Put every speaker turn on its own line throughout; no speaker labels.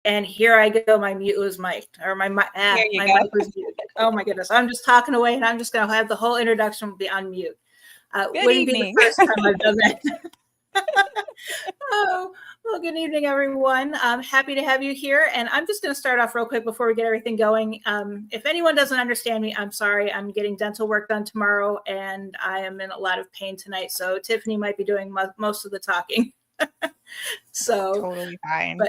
And here I go. My mute was mic'd, or my mic was muted. Oh my goodness. I'm just talking away and I'm just going to have the whole introduction be on mute. Wouldn't
evening.
be the first time I've done that. Oh, well, good evening, everyone. I'm happy to have you here. And I'm just going to start off real quick before we get everything going. If anyone doesn't understand me, I'm sorry. I'm getting dental work done tomorrow and I am in a lot of pain tonight. So Tiffany might be doing most of the talking. So
totally fine.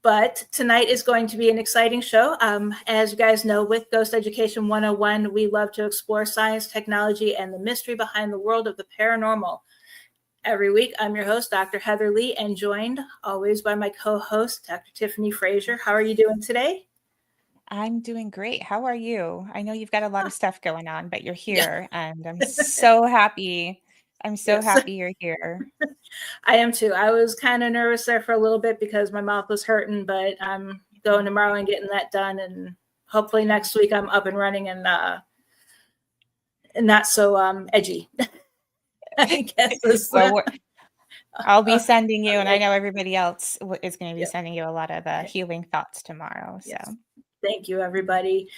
But tonight is going to be an exciting show. As you guys know, with Ghost Education 101, we love to explore science, technology, and the mystery behind the world of the paranormal. Every week, I'm your host, Dr. Heather Leigh, and joined always by my co-host, Dr. Tiffany Frazier. How are you doing today?
I'm doing great. How are you? I know you've got a lot of stuff going on, but you're here, and I'm so happy. I'm so happy you're here.
I am too. I was kind of nervous there for a little bit because my mouth was hurting, but I'm going tomorrow and getting that done, and hopefully next week I'm up and running and not so edgy. I guess.
Well, I'll be sending you, and I know everybody else is going to be sending you a lot of healing thoughts tomorrow. So
thank you, everybody.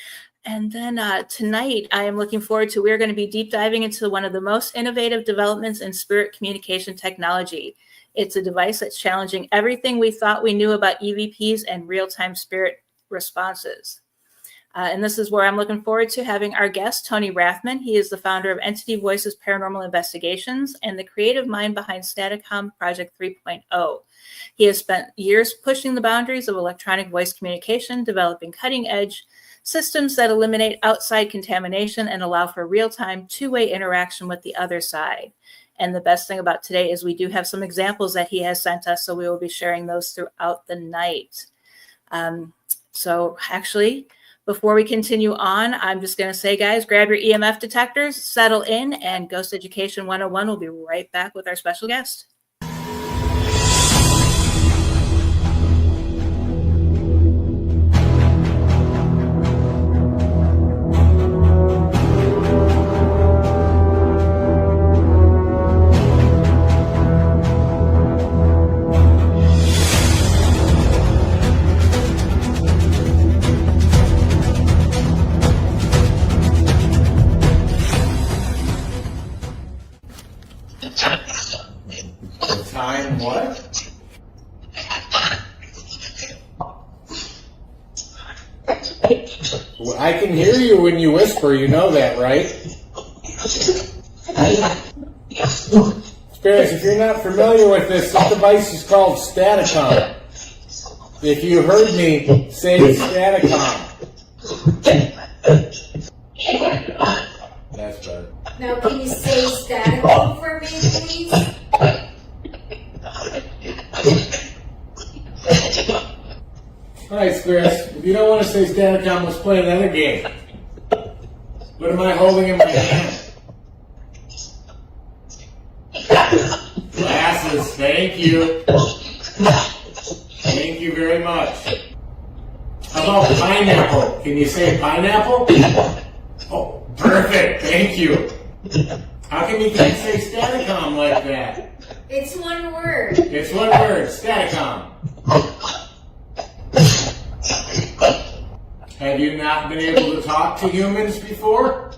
And then tonight, I am looking forward to, we're going to be deep diving into one of the most innovative developments in spirit communication technology. It's a device that's challenging everything we thought we knew about EVPs and real-time spirit responses. And this is where I'm looking forward to having our guest, Tony Rathman. He is the founder of Entity Voices Paranormal Investigations and the creative mind behind Staticom Project 3.0. He has spent years pushing the boundaries of electronic voice communication, developing cutting-edge systems that eliminate outside contamination and allow for real-time two-way interaction with the other side. And the best thing about today is we do have some examples that he has sent us, so we will be sharing those throughout the night. So actually, before we continue on, I'm just going to say, guys, grab your EMF detectors, settle in, and Ghost Education 101 will be right back with our special guest.
Time what? Well, I can hear you when you whisper, you know that, right? Spirits, if you're not familiar with this device is called Staticom. If you heard me say Staticom. That's better.
Now, can you say Staticom for me, please?
All right, Spirits, if you don't want to say Staticom, let's play another game. What am I holding in my hand? Glasses, thank you. Thank you very much. How about pineapple? Can you say pineapple? Oh, perfect, thank you. How come you can't say Staticom like that?
It's one word.
It's one word, Staticom. Have you not been able to talk to humans before?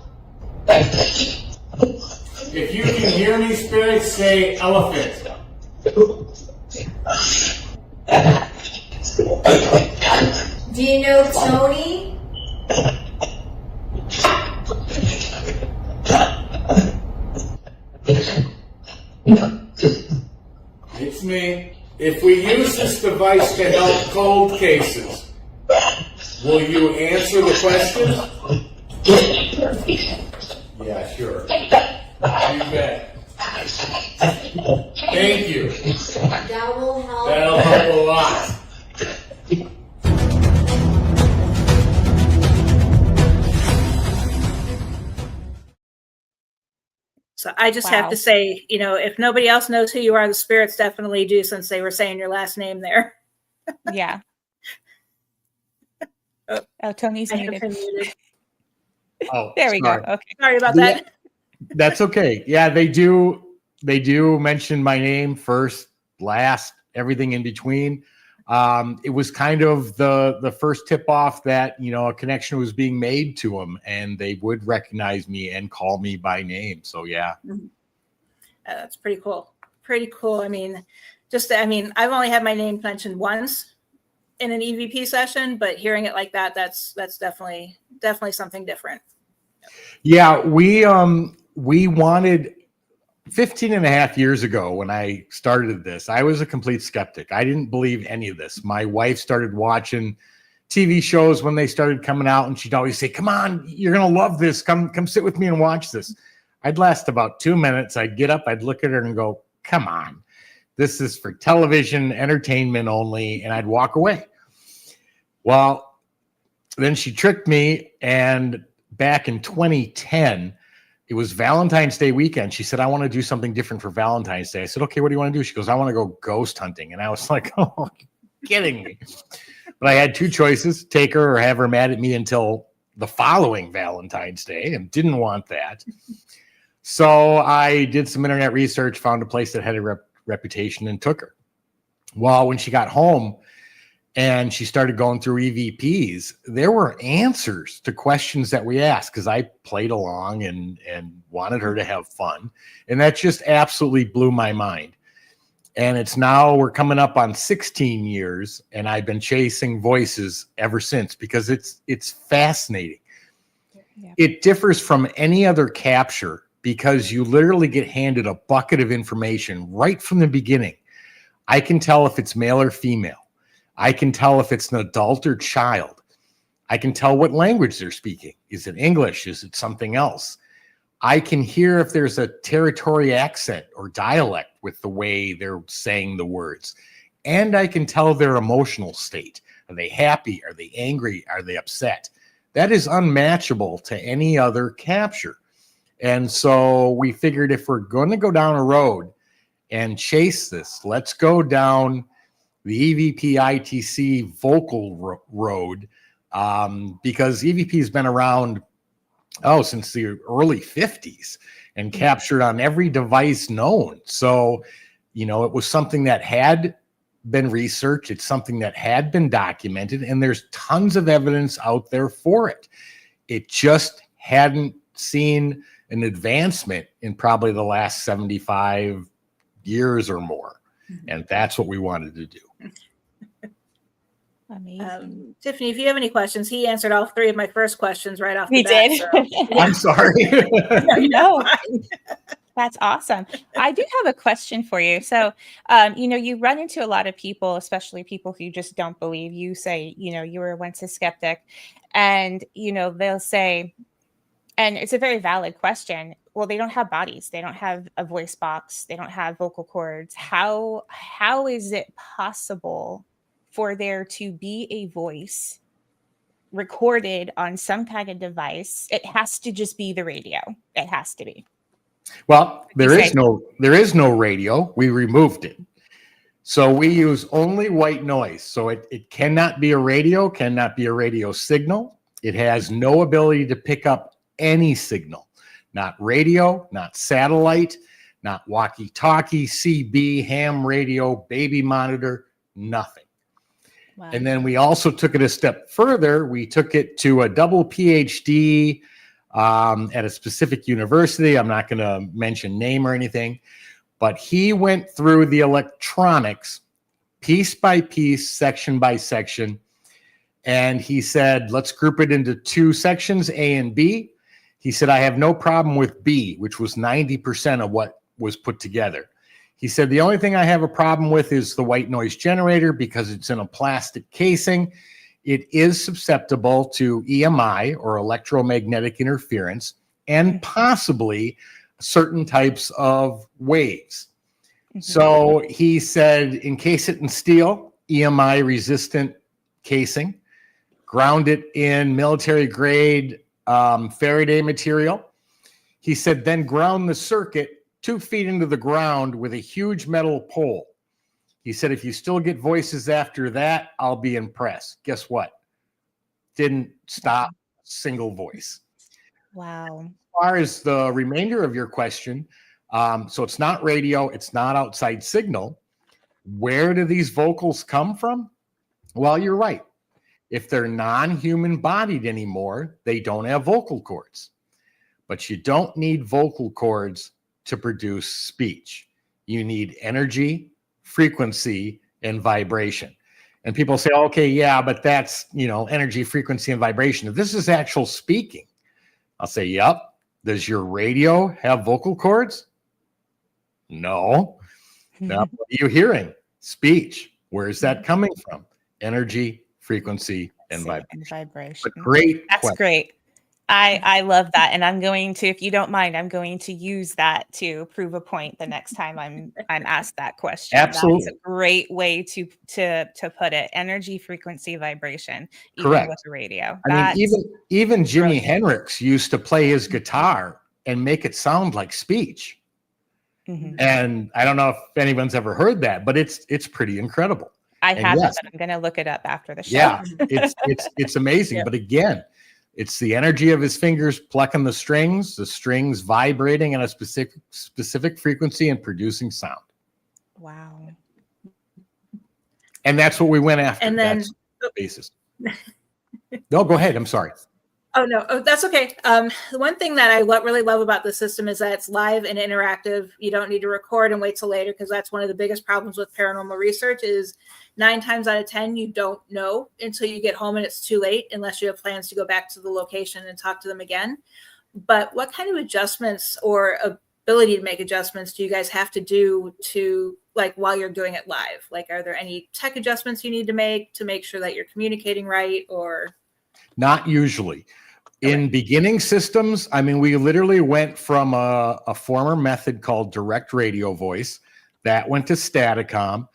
If you can hear me, spirits, say elephant.
Do you know Tony?
It's me. If we use this device to help cold cases, will you answer the question? Yeah, sure. You bet. Thank you.
That will help.
That'll help a lot.
So I just have to say, you know, if nobody else knows who you are, the spirits definitely do, since they were saying your last name there.
Yeah. Oh, Tony's muted.
Oh,
there we go. Okay.
Sorry about that.
That's okay. Yeah, they do mention my name first, last, everything in between. It was kind of the first tip off that, a connection was being made to them, and they would recognize me and call me by name. So, yeah.
That's pretty cool. Pretty cool. I mean, I've only had my name mentioned once in an EVP session, but hearing it like that, that's definitely something different.
Yeah, we wanted 15 and a half years ago when I started this, I was a complete skeptic. I didn't believe any of this. My wife started watching TV shows when they started coming out, and she'd always say, "Come on, you're going to love this. Come sit with me and watch this." I'd last about 2 minutes. I'd get up, I'd look at her and go, "Come on, this is for television entertainment only," and I'd walk away. Well, then she tricked me, and back in 2010, it was Valentine's Day weekend. She said, "I want to do something different for Valentine's Day." I said, "Okay, what do you want to do?" She goes, "I want to go ghost hunting." And I was like, "Oh, you're kidding me." But I had two choices, take her or have her mad at me until the following Valentine's Day, and didn't want that. So I did some internet research, found a place that had a reputation, and took her. Well, when she got home and she started going through EVPs, there were answers to questions that we asked, because I played along and wanted her to have fun. And that just absolutely blew my mind. And we're coming up on 16 years, and I've been chasing voices ever since, because it's fascinating. Yeah. It differs from any other capture because you literally get handed a bucket of information right from the beginning. I can tell if it's male or female. I can tell if it's an adult or child. I can tell what language they're speaking. Is it English? Is it something else? I can hear if there's a territory accent or dialect with the way they're saying the words. And I can tell their emotional state. Are they happy? Are they angry? Are they upset? That is unmatchable to any other capture. And so we figured, if we're going to go down a road and chase this, let's go down the EVP ITC vocal road, because EVP has been around since the early 50s and captured on every device known. So, it was something that had been researched. It's something that had been documented, and there's tons of evidence out there for it. It just hadn't seen an advancement in probably the last 75 years or more. And that's what we wanted to do.
Amazing.
Tiffany, if you have any questions, he answered all three of my first questions right off the
He
bat.
did.
So, yeah.
I'm sorry.
No, that's awesome. I do have a question for you. So, you run into a lot of people, especially people who just don't believe. You say, you were once a skeptic, and, they'll say, and it's a very valid question, well, they don't have bodies. They don't have a voice box. They don't have vocal cords. How is it possible for there to be a voice recorded on some kind of device? It has to just be the radio. It has to be.
Well, there is no radio. We removed it. So we use only white noise. So it cannot be a radio, cannot be a radio signal. It has no ability to pick up any signal. Not radio, not satellite, not walkie-talkie, CB, ham radio, baby monitor, nothing. Wow. And then we also took it a step further. We took it to a double PhD at a specific university. I'm not going to mention name or anything, but he went through the electronics piece by piece, section by section, and he said, let's group it into two sections, A and B. He said, I have no problem with B, which was 90% of what was put together. He said, the only thing I have a problem with is the white noise generator, because it's in a plastic casing. It is susceptible to EMI, or electromagnetic interference, and possibly certain types of waves. Mm-hmm. So he said, encase it in steel, EMI resistant casing, ground it in military grade Faraday material. He said, then ground the circuit 2 feet into the ground with a huge metal pole. He said, if you still get voices after that, I'll be impressed. Guess what? Didn't stop a single voice.
Wow.
As far as the remainder of your question, so it's not radio, it's not outside signal. Where do these vocals come from? Well, you're right. If they're non-human bodied anymore, they don't have vocal cords. But you don't need vocal cords to produce speech. You need energy, frequency, and vibration. And people say, okay, yeah, but that's, energy, frequency, and vibration. If this is actual speaking, I'll say, yep. Does your radio have vocal cords? No. Now, what are you hearing? Speech. Where is that coming from? Energy, frequency, and vibration. But great.
That's question. Great. I love that. And I'm going to, if you don't mind, I'm going to use that to prove a point the next time I'm asked that question.
Absolutely.
That's a great way to put it. Energy, frequency, vibration, even
Correct.
with the radio.
I mean, even Jimi Hendrix used to play his guitar and make it sound like speech. Mm-hmm. And I don't know if anyone's ever heard that, but it's pretty incredible.
I haven't, but I'm going to look it up after the show.
Yeah, it's amazing. Yep. But again, it's the energy of his fingers plucking the strings vibrating at a specific frequency and producing sound.
Wow.
And that's what we went after.
And then
that's the basis. No, go ahead. I'm sorry.
Oh, no. Oh, that's okay. The one thing that I really love about the system is that it's live and interactive. You don't need to record and wait till later, because that's one of the biggest problems with paranormal research is 9 times out of 10, you don't know until you get home and it's too late, unless you have plans to go back to the location and talk to them again. But what kind of adjustments or ability to make adjustments do you guys have to do to, like, while you're doing it live? Like, are there any tech adjustments you need to make sure that you're communicating right, or?
Not usually. In beginning systems, I mean, we literally went from a former method called direct radio voice that went to Staticom.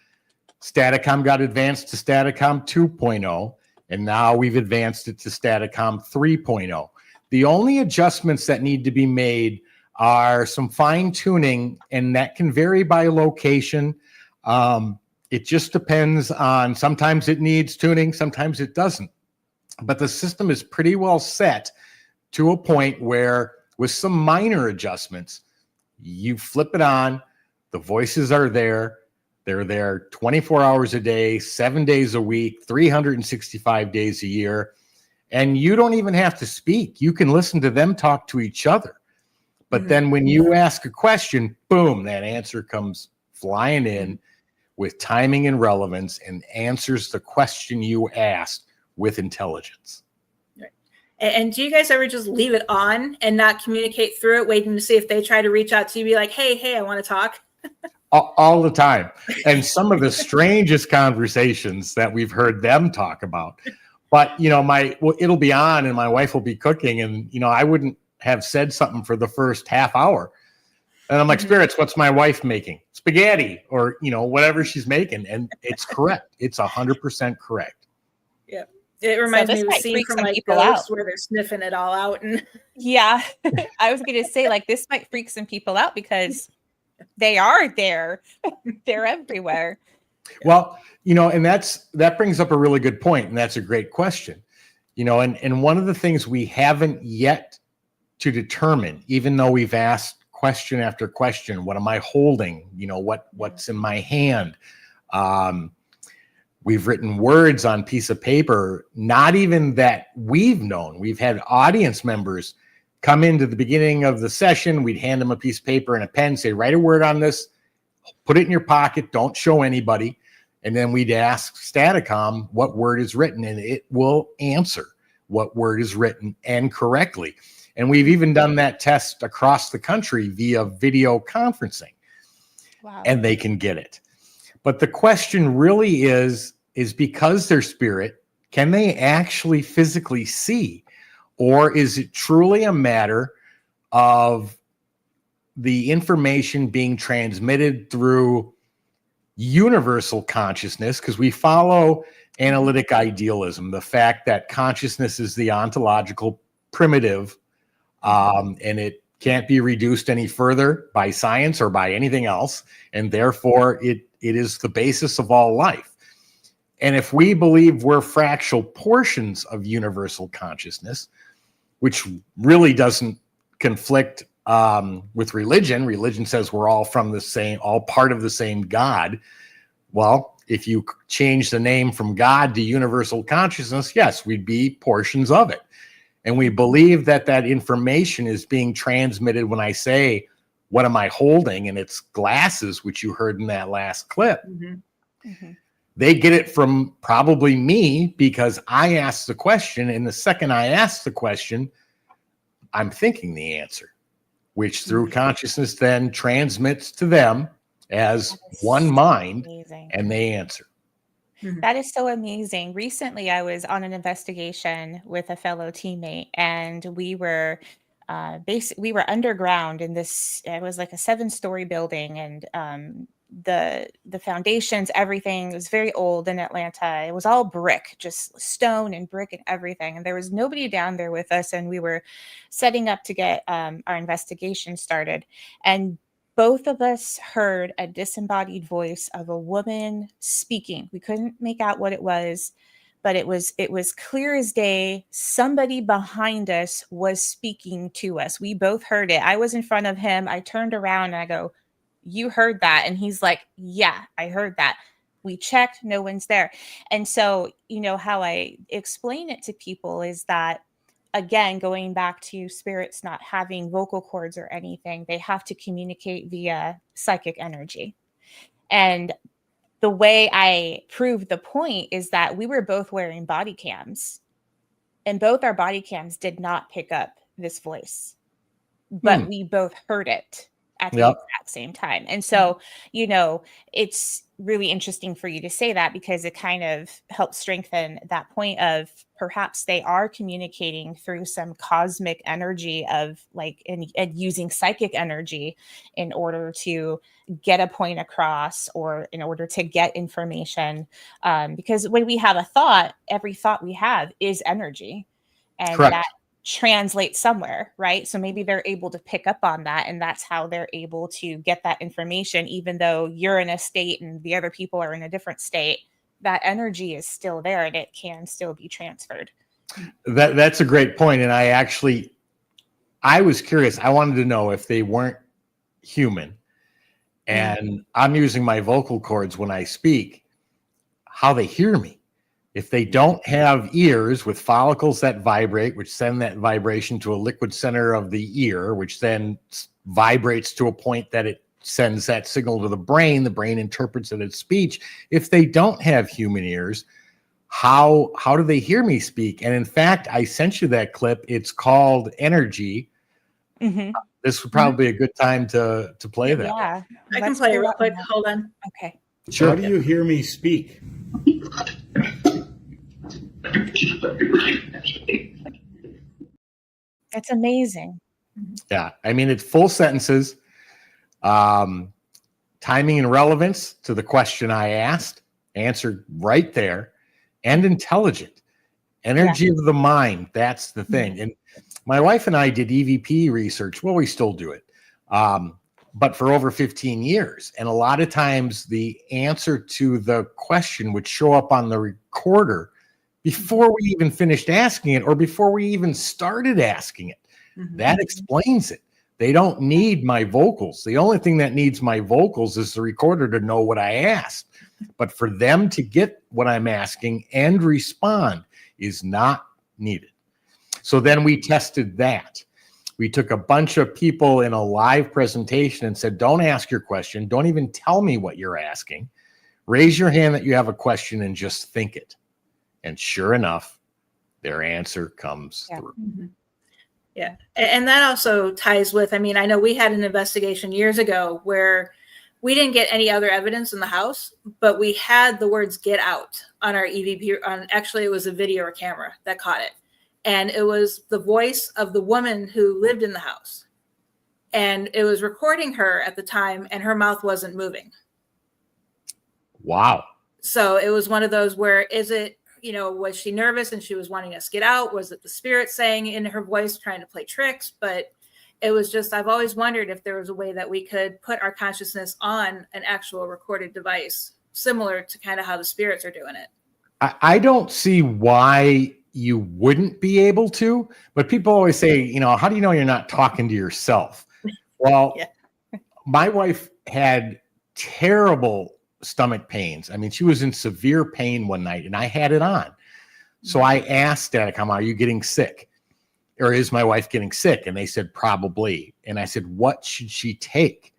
Staticom got advanced to Staticom 2.0, and now we've advanced it to Staticom 3.0. The only adjustments that need to be made are some fine tuning, and that can vary by location. It just depends on, sometimes it needs tuning, sometimes it doesn't. But the system is pretty well set to a point where, with some minor adjustments, you flip it on, the voices are there. They're there 24 hours a day, 7 days a week, 365 days a year. And you don't even have to speak. You can listen to them talk to each other. But then when you ask a question, boom, that answer comes flying in with timing and relevance and answers the question you asked with intelligence.
Right. And do you guys ever just leave it on and not communicate through it, waiting to see if they try to reach out to you, be like, hey, I want to talk?
All the time. And some of the strangest conversations that we've heard them talk about. But, it'll be on and my wife will be cooking, and, I wouldn't have said something for the first half hour. And I'm like, Spirits, what's my wife making? Spaghetti, or, whatever she's making. And it's correct. It's 100% correct.
Yeah. It reminds me of a scene from like Ghost where they're sniffing it all out. And
yeah, I was going to say, like, this might freak some people out because they are there. They're everywhere.
Well, and that brings up a really good point, and that's a great question. And one of the things we haven't yet to determine, even though we've asked question after question, what am I holding? What's in my hand? We've written words on piece of paper, not even that we've known. We've had audience members come into the beginning of the session. We'd hand them a piece of paper and a pen, say, write a word on this, put it in your pocket, don't show anybody. And then we'd ask Staticom what word is written, and it will answer what word is written, and correctly. And we've even done that test across the country via video conferencing. Wow. And they can get it. But the question really is because they're spirit, can they actually physically see? Or is it truly a matter of the information being transmitted through universal consciousness? Because we follow analytic idealism, the fact that consciousness is the ontological primitive, and it can't be reduced any further by science or by anything else. And therefore, it is the basis of all life. And if we believe we're fractal portions of universal consciousness, which really doesn't conflict with religion. Religion says we're all from the same, all part of the same God. Well, if you change the name from God to universal consciousness, yes, we'd be portions of it. And we believe that that information is being transmitted when I say, what am I holding? And it's glasses, which you heard in that last clip. They get it from probably me because I asked the question. And the second I ask the question, I'm thinking the answer, which through consciousness then transmits to them as one mind, and they answer.
That is so amazing. Recently, I was on an investigation with a fellow teammate, and we were we were underground in this. It was like a 7-story building, and the foundations, everything was very old in Atlanta. It was all brick, just stone and brick and everything. And there was nobody down there with us, and we were setting up to get our investigation started, and both of us heard a disembodied voice of a woman speaking. We couldn't make out what it was, but it was clear as day. Somebody behind us was speaking to us. We both heard it. I was in front of him. I turned around and I go, "You heard that?" And he's like, "Yeah, I heard that." We checked, no one's there. And so, how I explain it to people is that, again, going back to spirits not having vocal cords or anything, they have to communicate via psychic energy. And the way I proved the point is that we were both wearing body cams, and both our body cams did not pick up this voice, but we both heard it at the exact same time. And so, it's really interesting for you to say that, because it kind of helps strengthen that point of perhaps they are communicating through some cosmic energy of and using psychic energy in order to get a point across, or in order to get information. Because when we have a thought, every thought we have is energy, and that translate somewhere, right? So maybe they're able to pick up on that, and that's how they're able to get that information. Even though you're in a state and the other people are in a different state, that energy is still there and it can still be transferred.
That's a great point. And I was curious. I wanted to know if they weren't human, and I'm using my vocal cords when I speak, how they hear me. If they don't have ears with follicles that vibrate, which send that vibration to a liquid center of the ear, which then vibrates to a point that it sends that signal to the brain interprets it as speech. If they don't have human ears, how do they hear me speak? And in fact, I sent you that clip. It's called Energy. This would probably be a good time to play that.
Yeah,
I can play it real quick. Hold on.
Okay.
Sure. How do you hear me speak?
It's amazing.
Yeah. I mean, it's full sentences, timing and relevance to the question I asked, answered right there, and intelligent. Energy of the mind. That's the thing. And my wife and I did EVP research. Well, we still do it. But for over 15 years. And a lot of times the answer to the question would show up on the recorder before we even finished asking it, or before we even started asking it. That explains it. They don't need my vocals. The only thing that needs my vocals is the recorder to know what I asked. But for them to get what I'm asking and respond is not needed. So then we tested that. We took a bunch of people in a live presentation and said, don't ask your question. Don't even tell me what you're asking. Raise your hand that you have a question and just think it. And sure enough, their answer comes through.
Yeah. And that also ties with, I know we had an investigation years ago where we didn't get any other evidence in the house, but we had the words "get out" on our EVP. Actually, it was a video or camera that caught it. And it was the voice of the woman who lived in the house. And it was recording her at the time, and her mouth wasn't moving.
Wow.
So it was one of those where, is it, was she nervous and she was wanting us to get out? Was it the spirit saying in her voice, trying to play tricks? But it was just, I've always wondered if there was a way that we could put our consciousness on an actual recorded device, similar to kind of how the spirits are doing it.
I don't see why you wouldn't be able to, but people always say, how do you know you're not talking to yourself? Well, my wife had terrible stomach pains. I mean, she was in severe pain one night and I had it on. So I asked Staticom, are you getting sick? Or is my wife getting sick? And they said, probably. And I said, what should she take?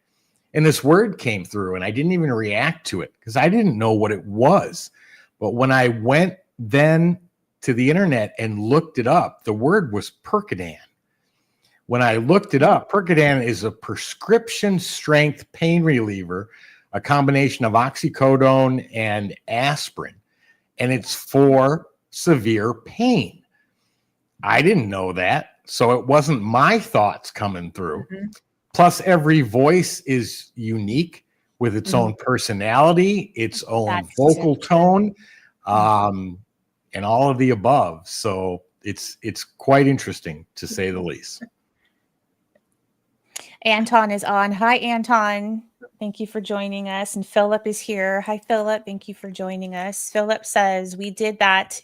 And this word came through and I didn't even react to it because I didn't know what it was. But when I went then to the internet and looked it up, the word was Percodan. When I looked it up, Percodan is a prescription strength pain reliever, a combination of oxycodone and aspirin, and it's for severe pain. I didn't know that, so it wasn't my thoughts coming through. Mm-hmm. Plus, every voice is unique with its own personality, its own vocal tone, and all of the above. So it's quite interesting, to say the least.
Anton is on. Hi, Anton. Thank you for joining us. And Philip is here. Hi, Philip. Thank you for joining us. Philip says we did that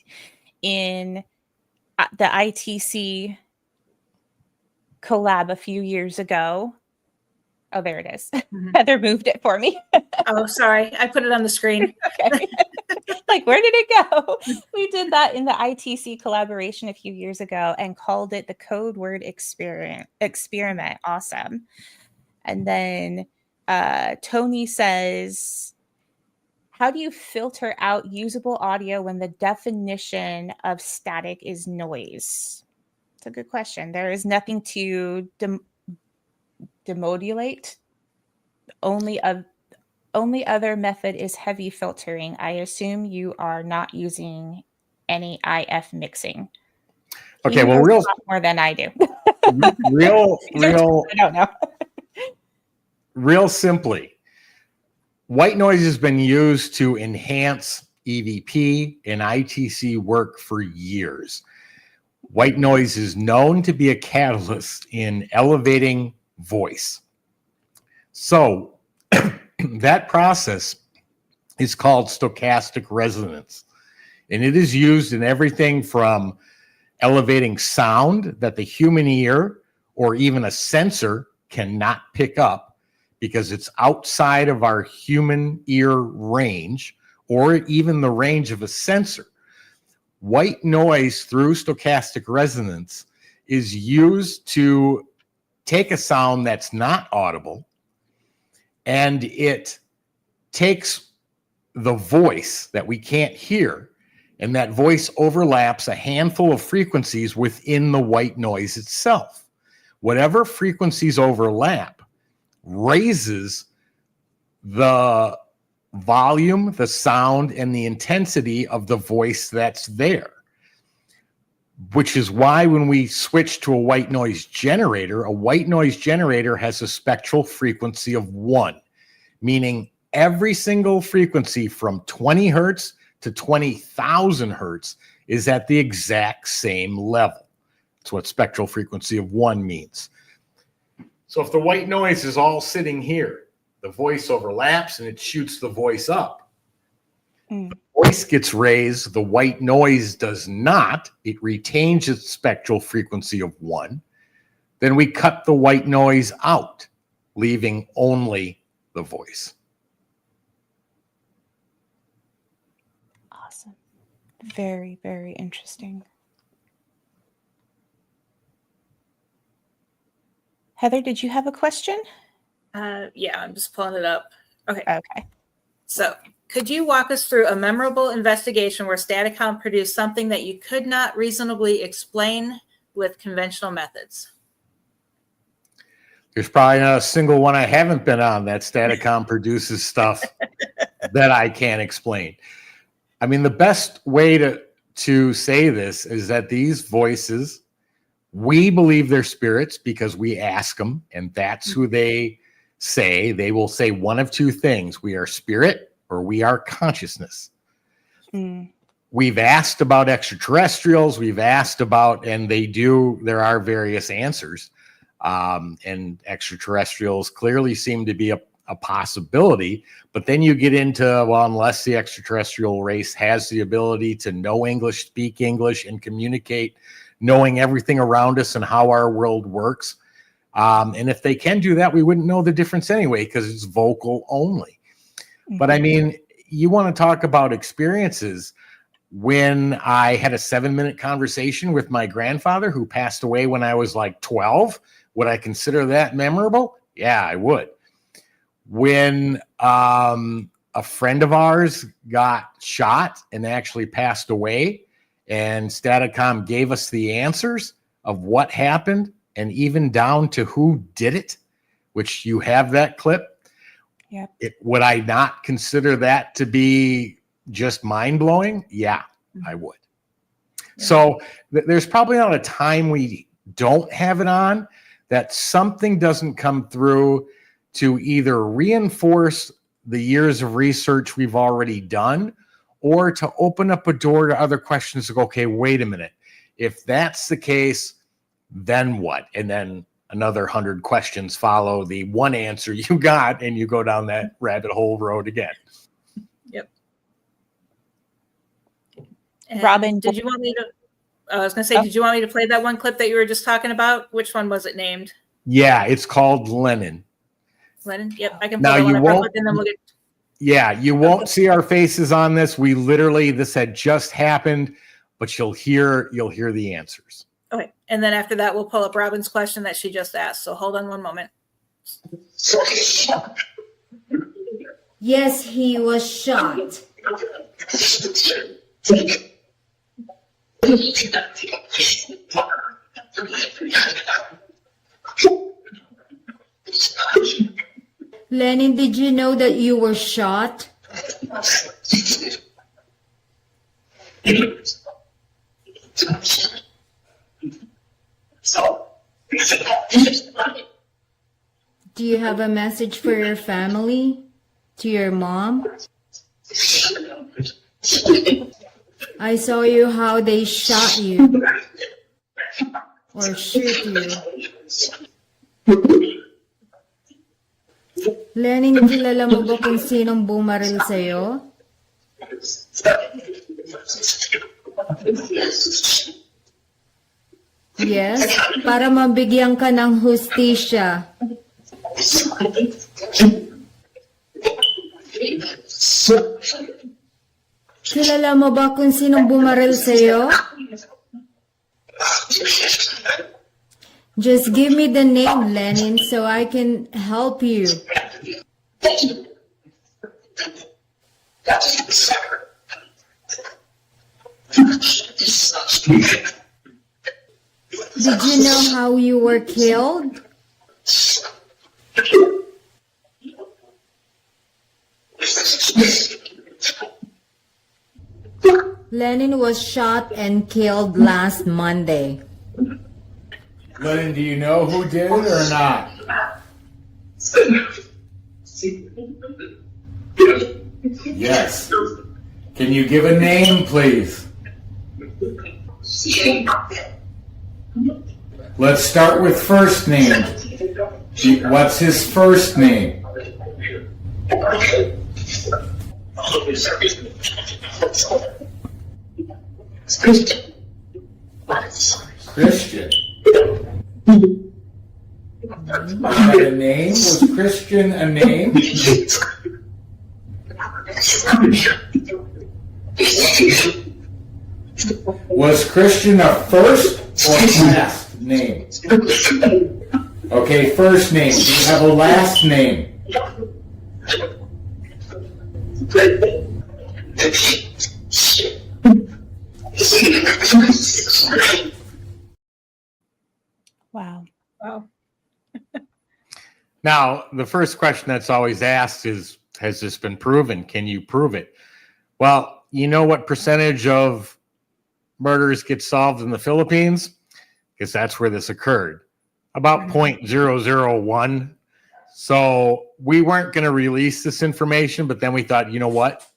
in the ITC collab a few years ago. Oh, there it is. Heather moved it for me.
Oh, sorry. I put it on the screen.
Okay. Like, where did it go? We did that in the ITC collaboration a few years ago and called it the code word experiment. Awesome. And then Tony says, how do you filter out usable audio when the definition of static is noise? It's a good question. There is nothing to demodulate. Only other method is heavy filtering. I assume you are not using any IF mixing.
Okay, well, real
more than I do.
real.
I don't know.
Real simply, white noise has been used to enhance EVP and ITC work for years. White noise is known to be a catalyst in elevating voice. So that process is called stochastic resonance, and it is used in everything from elevating sound that the human ear or even a sensor cannot pick up because it's outside of our human ear range or even the range of a sensor. White noise through stochastic resonance is used to take a sound that's not audible, and it takes the voice that we can't hear, and that voice overlaps a handful of frequencies within the white noise itself. Whatever frequencies overlap raises the volume, the sound, and the intensity of the voice that's there. Which is why when we switch to a white noise generator has a spectral frequency of 1, meaning every single frequency from 20 hertz to 20,000 hertz is at the exact same level. That's what spectral frequency of 1 means. So if the white noise is all sitting here, the voice overlaps and it shoots the voice up. The voice gets raised, the white noise does not. It retains its spectral frequency of 1. Then we cut the white noise out, leaving only the voice.
Awesome. Very, very interesting. Heather, did you have a question?
Yeah, I'm just pulling it up. Okay. So, could you walk us through a memorable investigation where Staticom produced something that you could not reasonably explain with conventional methods?
There's probably not a single one I haven't been on that Staticom produces stuff that I can't explain. I mean, the best way to say this is that these voices, we believe they're spirits because we ask them, and that's who they say. They will say one of two things: we are spirit or we are consciousness. We've asked about extraterrestrials, we've asked about, and there are various answers. And extraterrestrials clearly seem to be a possibility, but then you get into, well, unless the extraterrestrial race has the ability to know English, speak English, and communicate, knowing everything around us and how our world works. And if they can do that, we wouldn't know the difference anyway, because it's vocal only. But I mean, you want to talk about experiences. When I had a 7-minute conversation with my grandfather who passed away when I was like 12, would I consider that memorable? Yeah, I would. When a friend of ours got shot and actually passed away, and Staticom gave us the answers of what happened and even down to who did it, which you have that clip.
Yep.
Would I not consider that to be just mind-blowing? Yeah, I would. Yeah. So there's probably not a time we don't have it on that something doesn't come through to either reinforce the years of research we've already done, or to open up a door to other questions to go, okay, wait a minute. If that's the case, then what? And then another 100 questions follow the one answer you got, and you go down that rabbit hole road again.
Yep. And
Robin,
did you want me to? I was going to say, did you want me to play that one clip that you were just talking about? Which one was it named?
Yeah, it's called Lennon.
Lennon. Yep, I can.
Now you won't.
And then we'll get.
Yeah, you won't see our faces on this. We literally, this had just happened, but you'll hear the answers.
Okay, and then after that, we'll pull up Robin's question that she just asked. So hold on one moment.
Yes, he was shot. Lenin, did you know that you were shot? Do you have a message for your family? To your mom? I saw you how they shot you. Or shoot you. Lenin, kilala mo ba kung sinong bumaril sa'yo? Yes, para mabigyan ka ng hustisya. Kilala mo ba kung sinong bumaril sa'yo? Just give me the name, Lenin, so I can help you. Did you know how you were killed? Lenin was shot and killed last Monday.
Lennon, do you know who did it or not? Yes. Can you give a name, please? Let's start with first name. What's his first name? Christian. Was that a name? Was Christian a name? Was Christian a first or last name? Okay, first name. Do you have a last name?
Wow.
Wow.
Now, the first question that's always asked is, has this been proven? Can you prove it? Well, you know what percentage of murders get solved in the Philippines? Because that's where this occurred. About 0.001. So we weren't going to release this information, but then we thought, you know what?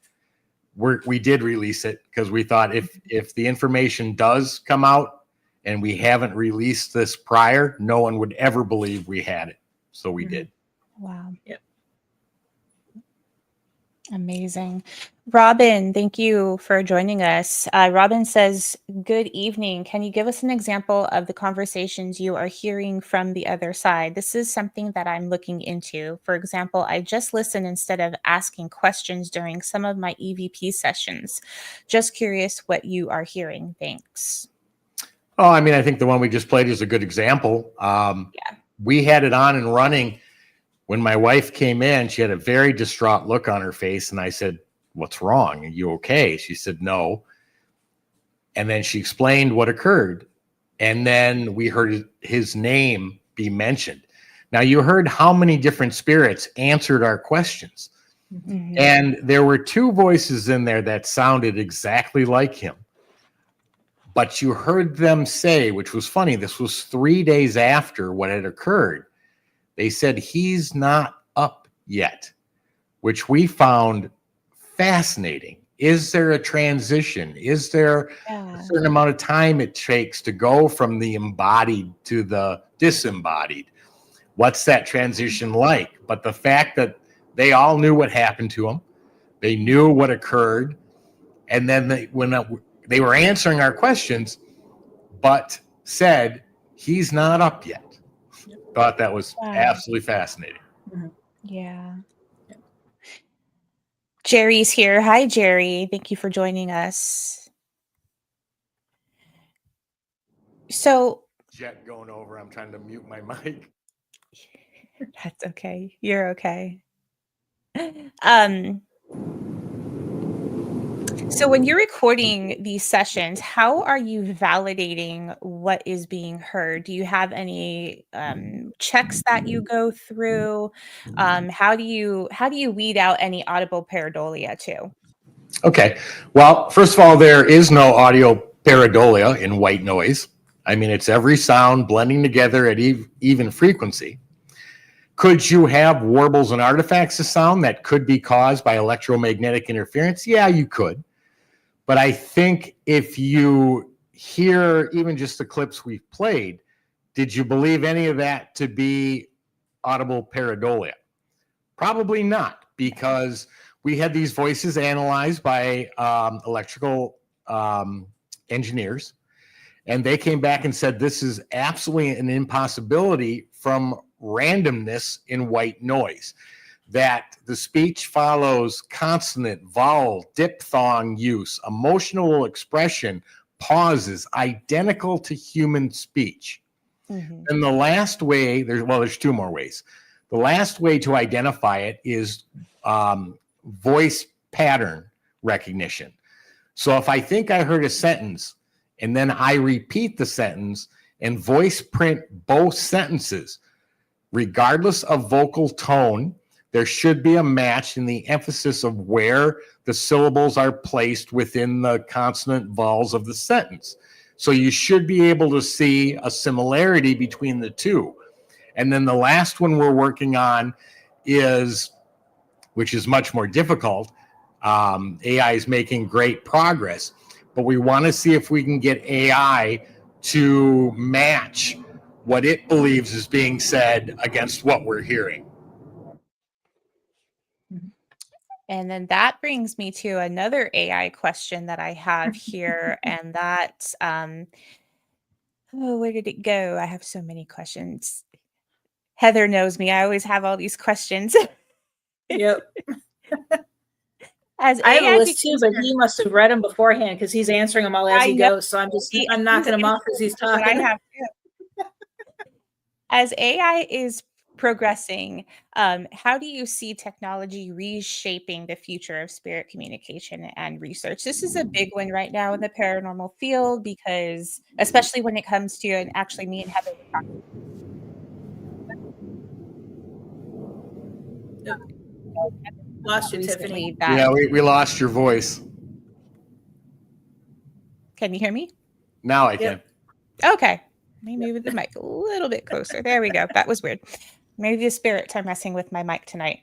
We did release it because we thought if the information does come out and we haven't released this prior, no one would ever believe we had it. So we did.
Wow.
Yep.
Amazing. Robin, thank you for joining us. Robin says, good evening. Can you give us an example of the conversations you are hearing from the other side? This is something that I'm looking into. For example, I just listen instead of asking questions during some of my EVP sessions. Just curious what you are hearing. Thanks.
Oh, I mean, I think the one we just played is a good example. We had it on and running. When my wife came in, she had a very distraught look on her face. And I said, what's wrong? Are you okay? She said, no. And then she explained what occurred. And then we heard his name be mentioned. Now, you heard how many different spirits answered our questions.
Mhm.
And there were two voices in there that sounded exactly like him. But you heard them say, which was funny, this was 3 days after what had occurred. They said, he's not up yet, which we found fascinating. Is there a transition? Is there a certain amount of time it takes to go from the embodied to the disembodied? What's that transition like? But the fact that they all knew what happened to them, they knew what occurred, and then when they were answering our questions, but said, he's not up yet. Thought that was absolutely fascinating.
Yeah. Jerry's here. Hi, Jerry. Thank you for joining us. So
Jet going over. I'm trying to mute my mic.
that's okay. You're okay. So when you're recording these sessions, how are you validating what is being heard? Do you have any checks that you go through? How do you weed out any audible pareidolia too?
Okay. Well, first of all, there is no audio pareidolia in white noise. I mean, it's every sound blending together at even frequency. Could you have warbles and artifacts of sound that could be caused by electromagnetic interference? Yeah, you could. But I think if you hear even just the clips we've played, did you believe any of that to be audible pareidolia? Probably not, because we had these voices analyzed by electrical engineers, and they came back and said this is absolutely an impossibility from randomness in white noise, that the speech follows consonant, vowel, diphthong use, emotional expression, pauses, identical to human speech.
Mm-hmm.
And the last way, there's two more ways. The last way to identify it is voice pattern recognition. So if I think I heard a sentence and then I repeat the sentence and voice print both sentences, regardless of vocal tone, there should be a match in the emphasis of where the syllables are placed within the consonant vowels of the sentence. So you should be able to see a similarity between the two. And then the last one we're working on is, which is much more difficult, AI is making great progress, but we want to see if we can get AI to match what it believes is being said against what we're hearing.
And then that brings me to another AI question that I have here, and that's where did it go? I have so many questions. Heather knows me. I always have all these questions.
Yep.
As
I have
AI
a list too,
becomes
but he must have read them beforehand because he's answering them all as
I
he
know.
goes. So I'm knocking them off as he's
What I
talking.
have too. As AI is progressing, how do you see technology reshaping the future of spirit communication and research? This is a big one right now in the paranormal field, because especially when it comes to, and actually me and Heather were talking.
Lost you,
recently
Tiffany.
that
Yeah, we lost your voice.
Can you hear me?
Now I can.
Okay. Let me move the mic a little bit closer. There we go. That was weird. Maybe the spirits are messing with my mic tonight.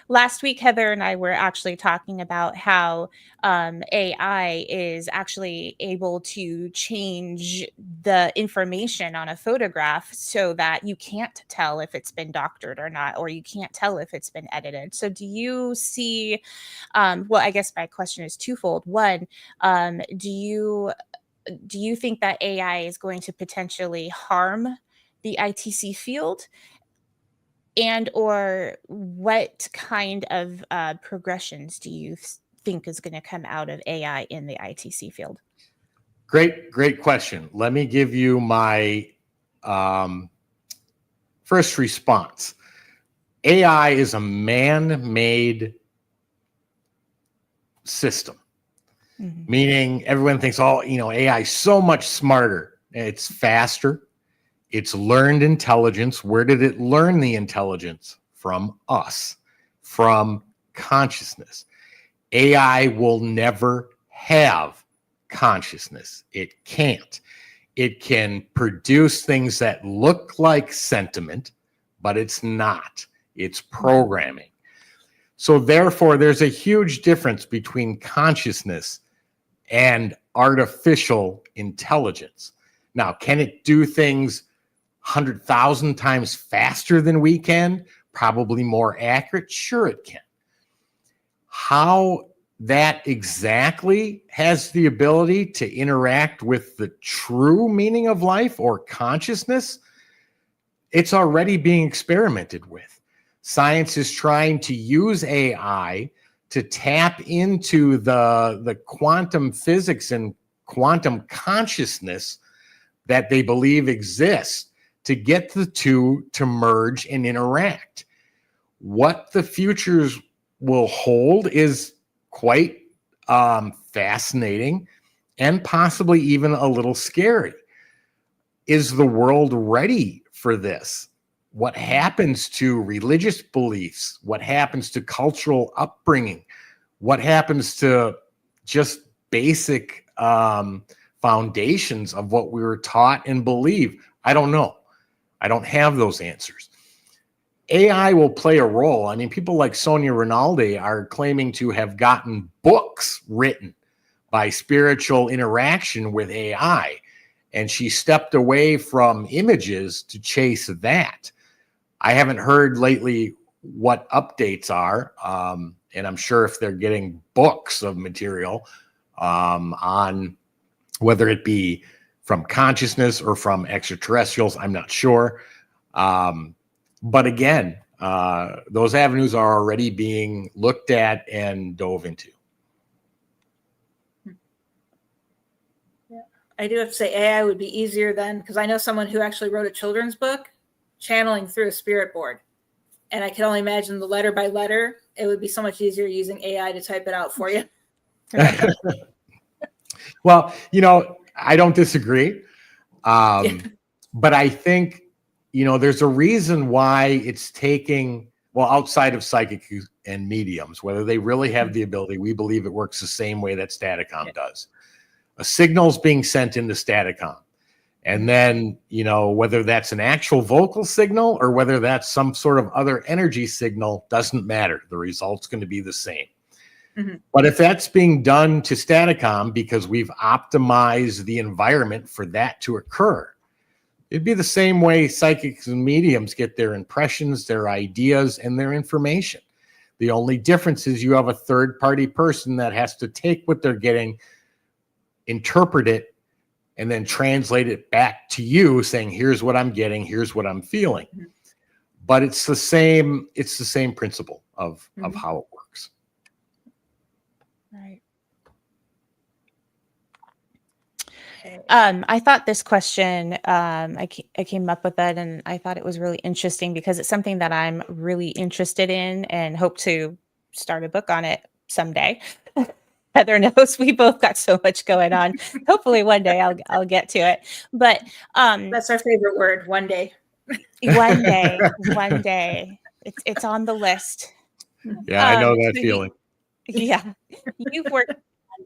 Last week, Heather and I were actually talking about how AI is actually able to change the information on a photograph so that you can't tell if it's been doctored or not, or you can't tell if it's been edited. So do you see, well, I guess my question is twofold. One, do you think that AI is going to potentially harm the ITC field? And or what kind of progressions do you think is going to come out of AI in the ITC field?
Great question. Let me give you my first response. AI is a man-made system, meaning everyone thinks, oh, AI is so much smarter. It's faster. It's learned intelligence. Where did it learn the intelligence? From us, from consciousness. AI will never have consciousness. It can't. It can produce things that look like sentiment, but it's not. It's programming. So therefore, there's a huge difference between consciousness and artificial intelligence. Now, can it do things 100,000 times faster than we can? Probably more accurate? Sure, it can. How that exactly has the ability to interact with the true meaning of life or consciousness, it's already being experimented with. Science is trying to use AI to tap into the quantum physics and quantum consciousness that they believe exists to get the two to merge and interact. What the futures will hold is quite fascinating and possibly even a little scary. Is the world ready for this? What happens to religious beliefs? What happens to cultural upbringing? What happens to just basic foundations of what we were taught and believe? I don't know. I don't have those answers. AI will play a role. I mean, people like Sonia Rinaldi are claiming to have gotten books written by spiritual interaction with AI, and she stepped away from images to chase that. I haven't heard lately what updates are, and I'm sure if they're getting books of material on whether it be from consciousness or from extraterrestrials, I'm not sure. But again, those avenues are already being looked at and dove into.
Yeah. I do have to say AI would be easier then, because I know someone who actually wrote a children's book channeling through a spirit board. And I can only imagine the letter by letter. It would be so much easier using AI to type it out for you.
Well, I don't disagree. But I think, there's a reason why it's taking, well, outside of psychics and mediums, whether they really have the ability, we believe it works the same way that Staticom does. A signal's being sent into Staticom. And then, whether that's an actual vocal signal or whether that's some sort of other energy signal, doesn't matter. The result's going to be the same. Mm-hmm. But if that's being done to Staticom because we've optimized the environment for that to occur, it'd be the same way psychics and mediums get their impressions, their ideas, and their information. The only difference is you have a third-party person that has to take what they're getting, interpret it, and then translate it back to you saying, here's what I'm getting, here's what I'm feeling. Mm-hmm. But it's the same principle of how it works.
Right. I thought this question, I came up with it and I thought it was really interesting because it's something that I'm really interested in and hope to start a book on it someday. Heather knows we both got so much going on. Hopefully one day I'll get to it. But
that's our favorite word, one day.
One day. It's on the list.
Yeah, I know that feeling.
You've worked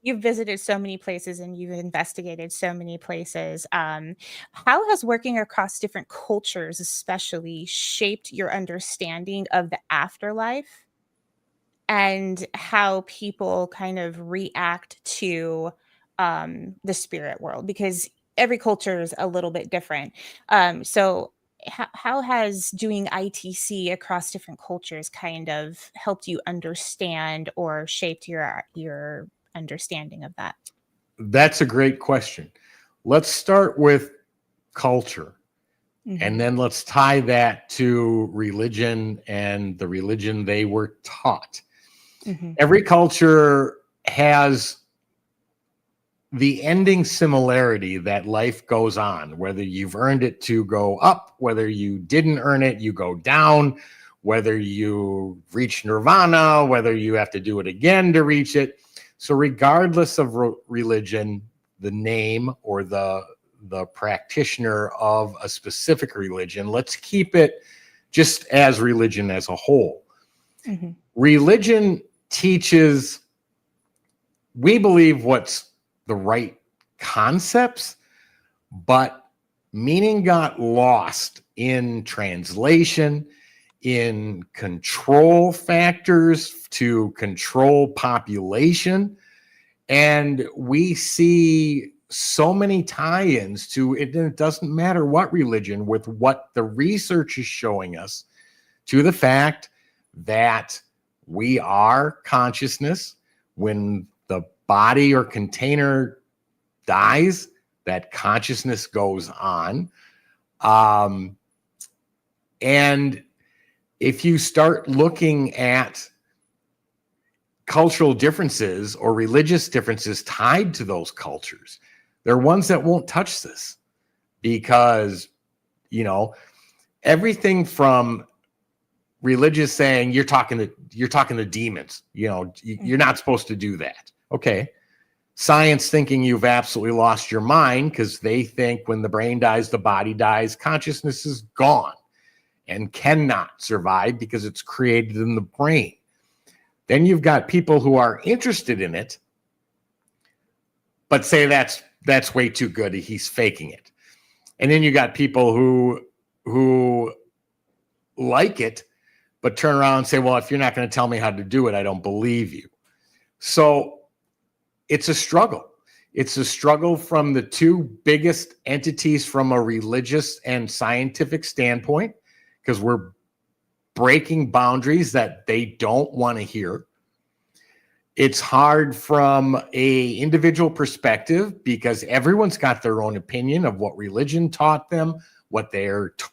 You've visited so many places and you've investigated so many places. How has working across different cultures, especially, shaped your understanding of the afterlife and how people kind of react to the spirit world? Because every culture is a little bit different. So, how has doing ITC across different cultures kind of helped you understand or shaped your understanding of that?
That's a great question. Let's start with culture, and then let's tie that to religion and the religion they were taught.
Mhm.
Every culture has the ending similarity that life goes on, whether you've earned it to go up, whether you didn't earn it, you go down, whether you reach nirvana, whether you have to do it again to reach it. So regardless of religion, the name or the practitioner of a specific religion, let's keep it just as religion as a whole.
Mhm.
Religion teaches, we believe, what's the right concepts, but meaning got lost in translation, in control factors to control population. And we see so many tie-ins to it. It doesn't matter what religion, with what the research is showing us, to the fact that we are consciousness. When the body or container dies, that consciousness goes on. And if you start looking at cultural differences or religious differences tied to those cultures, there are ones that won't touch this, because, everything from religious saying you're talking to demons, you're not supposed to do that. Okay. Science thinking you've absolutely lost your mind because they think when the brain dies, the body dies, consciousness is gone and cannot survive because it's created in the brain. Then you've got people who are interested in it, but say that's way too good, he's faking it. And then you got people who like it, but turn around and say, well, if you're not going to tell me how to do it, I don't believe you. So it's a struggle. It's a struggle from the two biggest entities from a religious and scientific standpoint, because we're breaking boundaries that they don't want to hear. It's hard from an individual perspective because everyone's got their own opinion of what religion taught them, what they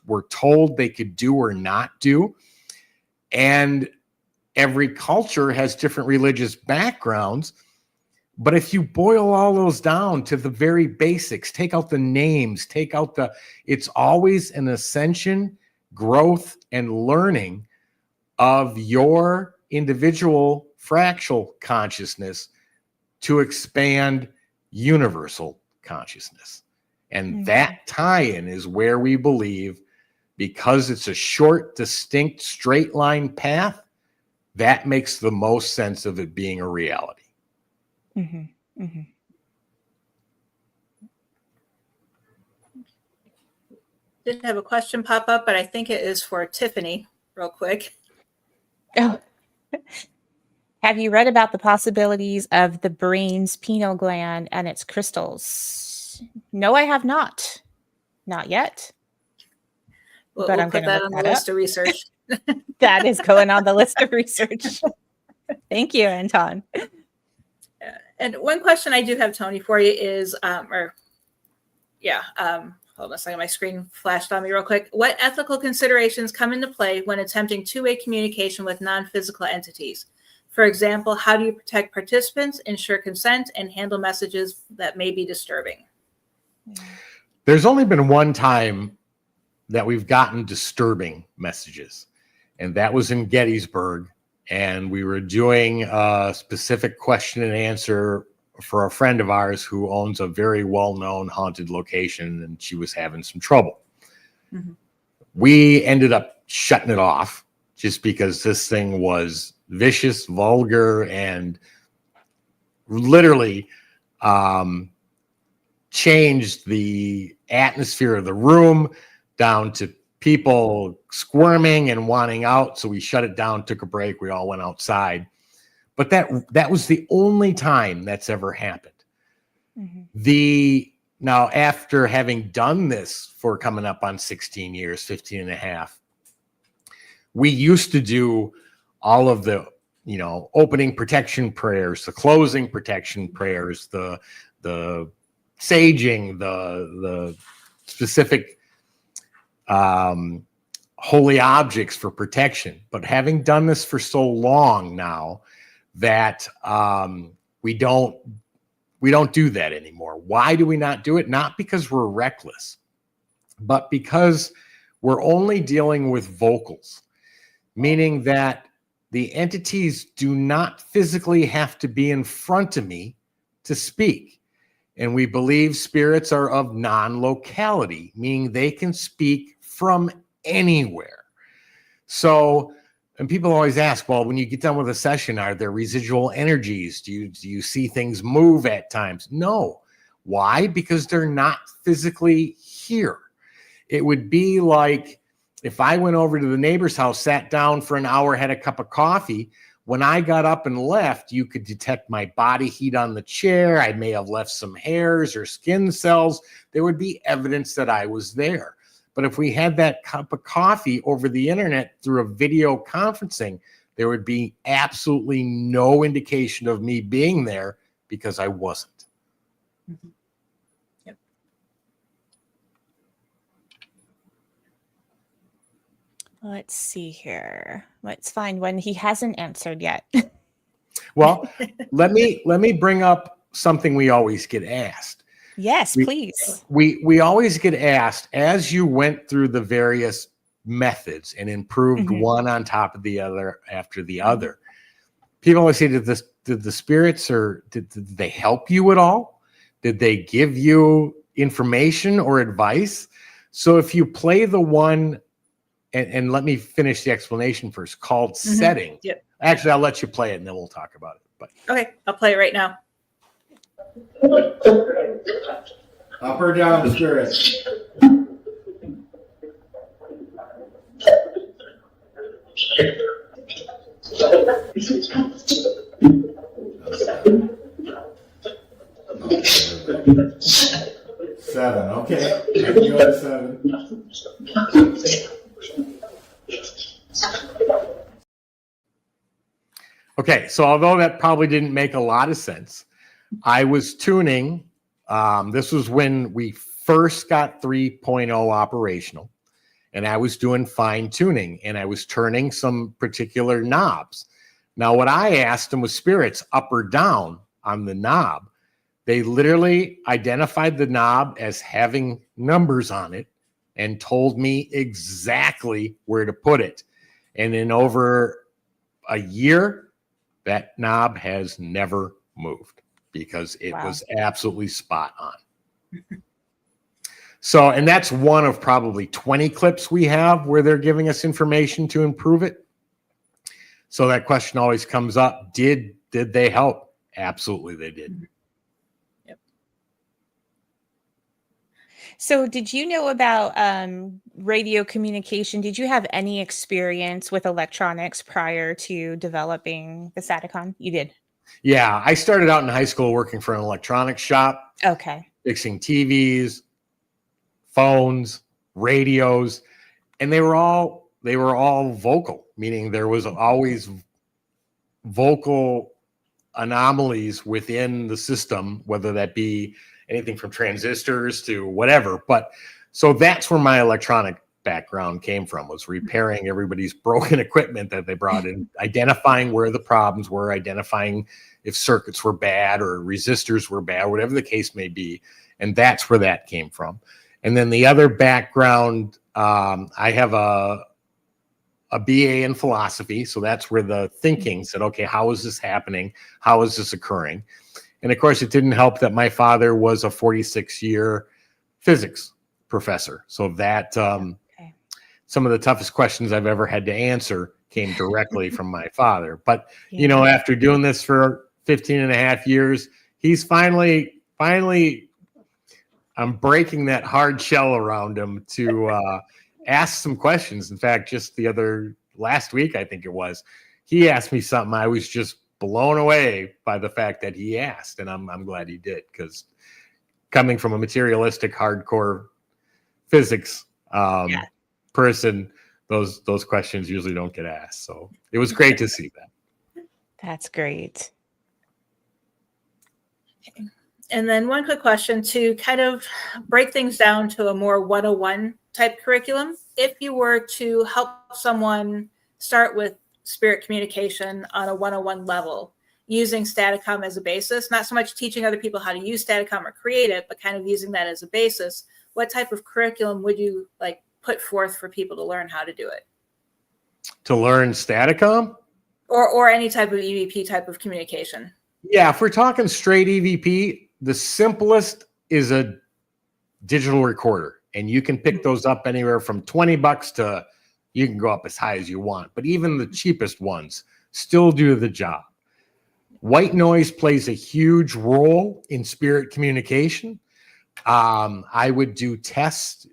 were told they could do or not do. And every culture has different religious backgrounds. But if you boil all those down to the very basics, take out the names, it's always an ascension, growth, and learning of your individual fractal consciousness to expand universal consciousness. And that tie-in is where we believe, because it's a short, distinct, straight line path, that makes the most sense of it being a reality.
Mm-hmm. Mm-hmm.
Did have a question pop up, but I think it is for Tiffany, real quick.
Oh. Have you read about the possibilities of the brain's pineal gland and its crystals? No, I have not. Not yet.
We'll
I'm
put
gonna
that
look
on the
that
list
up.
of research.
That is going on the list of research. Thank you, Anton.
And one question I do have, Tony, for you is, hold on a second, my screen flashed on me real quick. What ethical considerations come into play when attempting two-way communication with non-physical entities? For example, how do you protect participants, ensure consent, and handle messages that may be disturbing?
There's only been one time that we've gotten disturbing messages, and that was in Gettysburg. And we were doing a specific question and answer for a friend of ours who owns a very well-known haunted location, and she was having some trouble. Mm-hmm. We ended up shutting it off just because this thing was vicious, vulgar, and literally changed the atmosphere of the room down to people squirming and wanting out. So we shut it down, took a break. We all went outside. But that was the only time that's ever happened. Now, after having done this for coming up on 16 years, 15 and a half, we used to do all of the, opening protection prayers, the closing protection prayers, the saging, the specific holy objects for protection. But having done this for so long now that we don't do that anymore. Why do we not do it? Not because we're reckless, but because we're only dealing with vocals, meaning that the entities do not physically have to be in front of me to speak. And we believe spirits are of non-locality, meaning they can speak from anywhere. So, and people always ask, well, when you get done with a session, are there residual energies? Do you see things move at times? No. Why? Because they're not physically here. It would be like if I went over to the neighbor's house, sat down for an hour, had a cup of coffee. When I got up and left, you could detect my body heat on the chair. I may have left some hairs or skin cells. There would be evidence that I was there. But if we had that cup of coffee over the internet through a video conferencing, there would be absolutely no indication of me being there because I wasn't.
Mm-hmm. Yep.
Let's see here. Let's find one he hasn't answered yet.
Well, let me bring up something we always get asked.
Yes, please.
We always get asked, as you went through the various methods and improved one on top of the other after the other, people always say, did the spirits, or did they help you at all? Did they give you information or advice? So if you play the one, and let me finish the explanation first, called setting.
Yep.
Actually, I'll let you play it and then we'll talk about it. But
Okay, I'll play it right now.
Up or down, spirits? Seven, okay. You at 7.
okay, so although that probably didn't make a lot of sense, I was tuning. This was when we first got 3.0 operational, and I was doing fine tuning, and I was turning some particular knobs. Now, what I asked them was spirits up or down on the knob. They literally identified the knob as having numbers on it and told me exactly where to put it. And in over a year, that knob has never moved because it was absolutely spot on. So, and that's one of probably 20 clips we have where they're giving us information to improve it. So that question always comes up. Did they help? Absolutely, they did.
Yep.
So did you know about radio communication? Did you have any experience with electronics prior to developing the Staticom? You did?
Yeah, I started out in high school working for an electronics shop.
Okay.
Fixing TVs, phones, radios, and they were all vocal, meaning there was always vocal anomalies within the system, whether that be anything from transistors to whatever. But so that's where my electronic background came from, was repairing everybody's broken equipment that they brought in, identifying where the problems were, identifying if circuits were bad or resistors were bad, whatever the case may be. And that's where that came from. And then the other background, I have a BA in philosophy. So that's where the thinking said, okay, how is this happening? How is this occurring? And of course, it didn't help that my father was a 46-year physics professor. So that some of the toughest questions I've ever had to answer came directly from my father. But, you know, after doing this for 15 and a half years, he's finally, I'm breaking that hard shell around him to ask some questions. In fact, just last week, I think it was, he asked me something. I was just blown away by the fact that he asked, and I'm glad he did, because coming from a materialistic, hardcore physics person, those questions usually don't get asked. So it was great to see that.
That's great.
Okay. And then one quick question to kind of break things down to a more 101 type curriculum. If you were to help someone start with spirit communication on a 101 level, using Staticom as a basis, not so much teaching other people how to use Staticom or create it, but kind of using that as a basis, what type of curriculum would you like put forth for people to learn how to do it?
To learn Staticom?
Or any type of EVP type of communication?
Yeah, if we're talking straight EVP, the simplest is a digital recorder. And you can pick those up anywhere from $20 to, you can go up as high as you want. But even the cheapest ones still do the job. White noise plays a huge role in spirit communication. I would do tests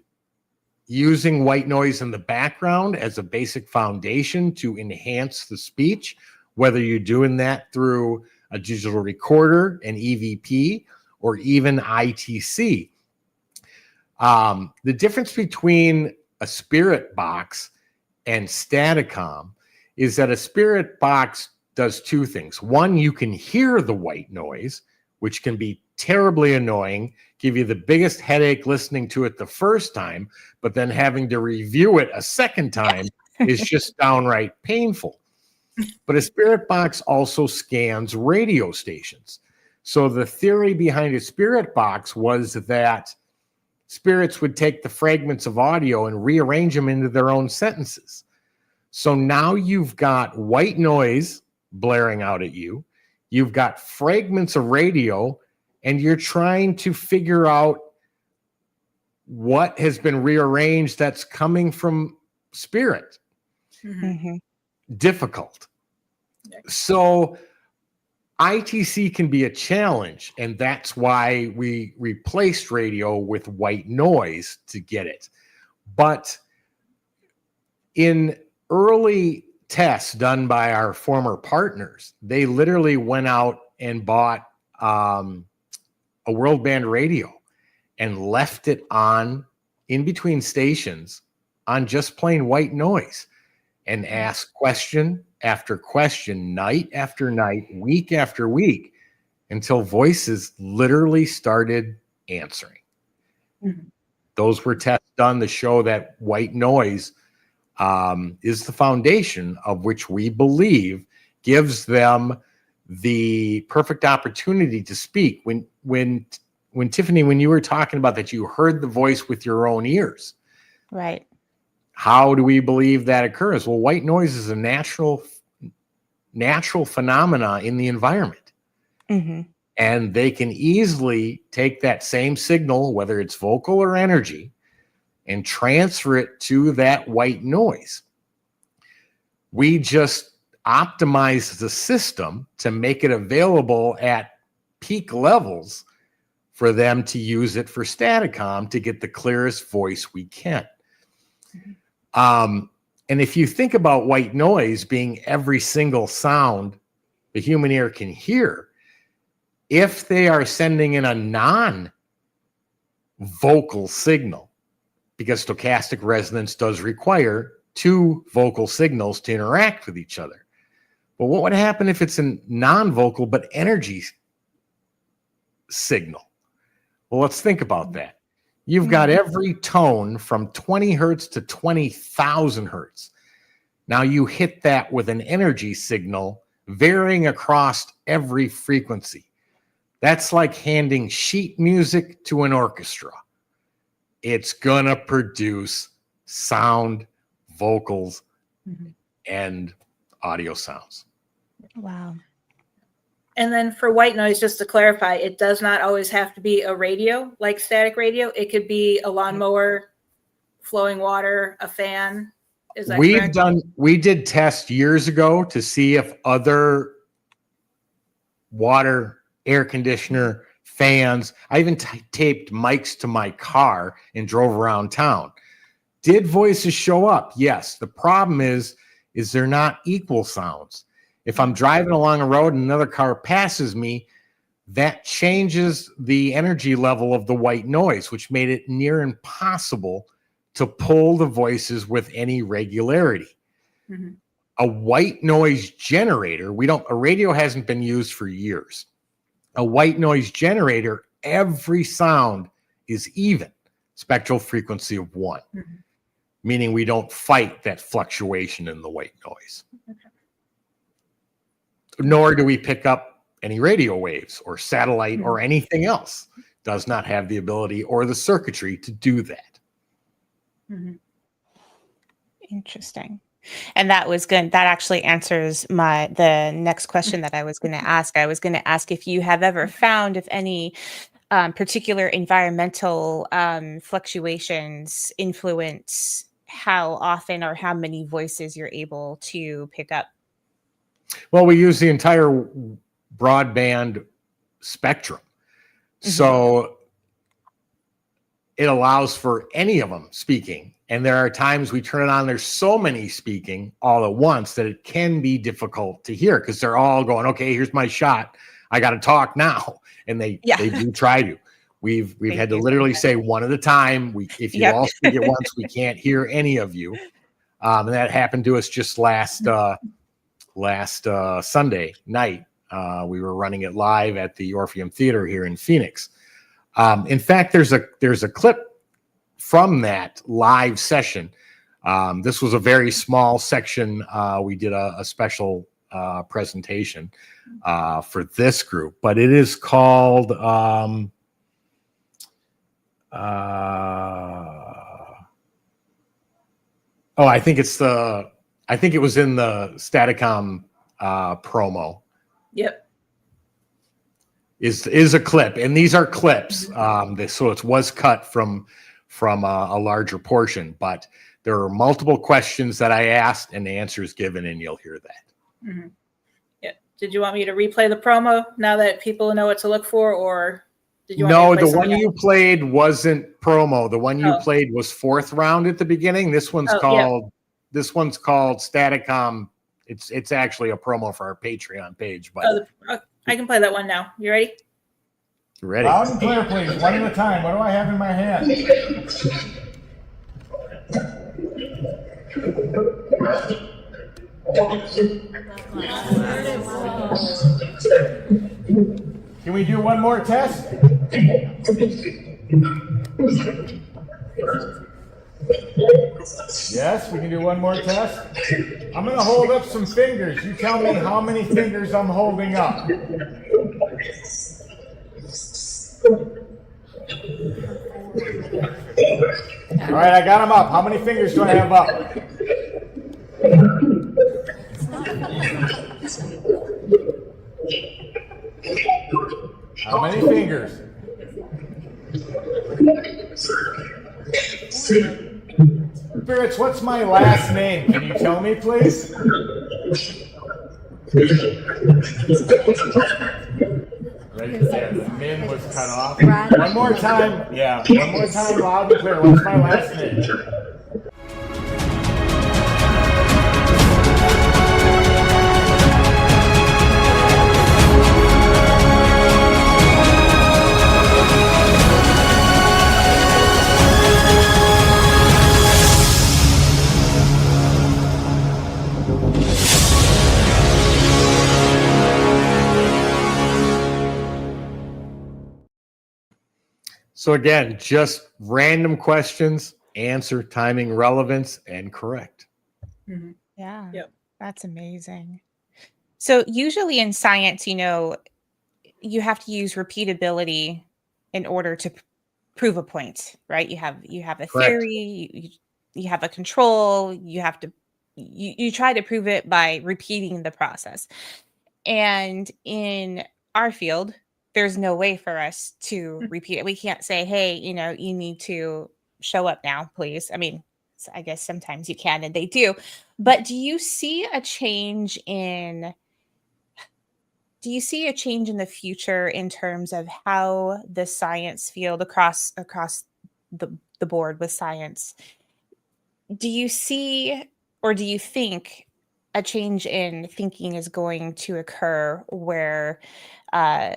using white noise in the background as a basic foundation to enhance the speech, whether you're doing that through a digital recorder, an EVP, or even ITC. The difference between a spirit box and Staticom is that a spirit box does two things. One, you can hear the white noise, which can be terribly annoying, give you the biggest headache listening to it the first time, but then having to review it a second time is just downright painful. But a spirit box also scans radio stations. So the theory behind a spirit box was that spirits would take the fragments of audio and rearrange them into their own sentences. So now you've got white noise blaring out at you. You've got fragments of radio, and you're trying to figure out what has been rearranged that's coming from spirit.
Mm-hmm.
Difficult. So ITC can be a challenge, and that's why we replaced radio with white noise to get it. But in early tests done by our former partners, they literally went out and bought a world band radio and left it on in between stations on just plain white noise and asked question after question, night after night, week after week, until voices literally started answering. Mm-hmm. Those were tests done to show that white noise is the foundation of which we believe gives them the perfect opportunity to speak. When Tiffany, when you were talking about that, you heard the voice with your own ears.
Right.
How do we believe that occurs? Well, white noise is a natural phenomena in the environment. Mm-hmm. And they can easily take that same signal, whether it's vocal or energy, and transfer it to that white noise. We just optimize the system to make it available at peak levels for them to use it for Staticom to get the clearest voice we can. And if you think about white noise being every single sound the human ear can hear, if they are sending in a non-vocal signal, because stochastic resonance does require two vocal signals to interact with each other. But what would happen if it's a non-vocal but energy signal? Well, let's think about that. You've got every tone from 20 hertz to 20,000 hertz. Now you hit that with an energy signal varying across every frequency. That's like handing sheet music to an orchestra. It's going to produce sound, vocals, and audio sounds.
Wow.
And then for white noise, just to clarify, it does not always have to be a radio, like static radio. It could be a lawnmower, flowing water, a fan. Is that correct?
We did tests years ago to see if other water, air conditioner, fans. I even taped mics to my car and drove around town. Did voices show up? Yes. The problem is they're not equal sounds. If I'm driving along a road and another car passes me, that changes the energy level of the white noise, which made it near impossible to pull the voices with any regularity. Mm-hmm. A white noise generator, a radio hasn't been used for years. A white noise generator, every sound is even, spectral frequency of 1, mm-hmm. meaning we don't fight that fluctuation in the white noise. Okay. Nor do we pick up any radio waves or satellite mm-hmm. or anything else. Does not have the ability or the circuitry to do that.
Mm-hmm. Interesting. And that was good. That actually answers the next question that I was going to ask. I was going to ask if you have ever found if any particular environmental fluctuations influence how often or how many voices you're able to pick up. Well,
we use the entire broadband spectrum. Mm-hmm. So it allows for any of them speaking. And there are times we turn it on, there's so many speaking all at once that it can be difficult to hear because they're all going, okay, here's my shot. I got to talk now. And they do try to. We've had to literally say one at a time. If you all speak at once, we can't hear any of you. And that happened to us just last Sunday night. We were running it live at the Orpheum Theater here in Phoenix. In fact, there's a clip from that live session. This was a very small section. We did a special presentation for this group, but it is called I think it was in the Staticom promo.
Yep.
Is a clip, and these are clips. So it was cut from a larger portion, but there are multiple questions that I asked and the answers given, and you'll hear that.
Mm-hmm. Yeah. Did you want me to replay the promo now that people know what to look for, or did you want me to play
the one you played wasn't promo. The one you played was 4th round at the beginning. This one's called Staticom. It's actually a promo for our Patreon page, but
I can play that one now. You ready?
Ready.
Loud and clear, please. One at a time. What do I have in my hand? Can we do one more test? Yes, we can do one more test. I'm going to hold up some fingers. You tell me how many fingers I'm holding up. All right, I got them up. How many fingers do I have up? How many fingers? Spirits, what's my last name? Can you tell me, please? Right there, the min was cut off. One more time. Yeah, one more time, loud and clear. What's my last name?
So again, just random questions, answer, timing, relevance, and correct.
Mm-hmm. Yeah, That's amazing. So usually in science, you have to use repeatability in order to prove a point, right? You have a theory, you have a control, you try to prove it by repeating the process. And in our field, there's no way for us to repeat it. We can't say, hey, you need to show up now, please. I mean, I guess sometimes you can, and they do. But do you see a change in do you see a change in the future in terms of how the science field across the board with science? Do you see, or do you think a change in thinking is going to occur where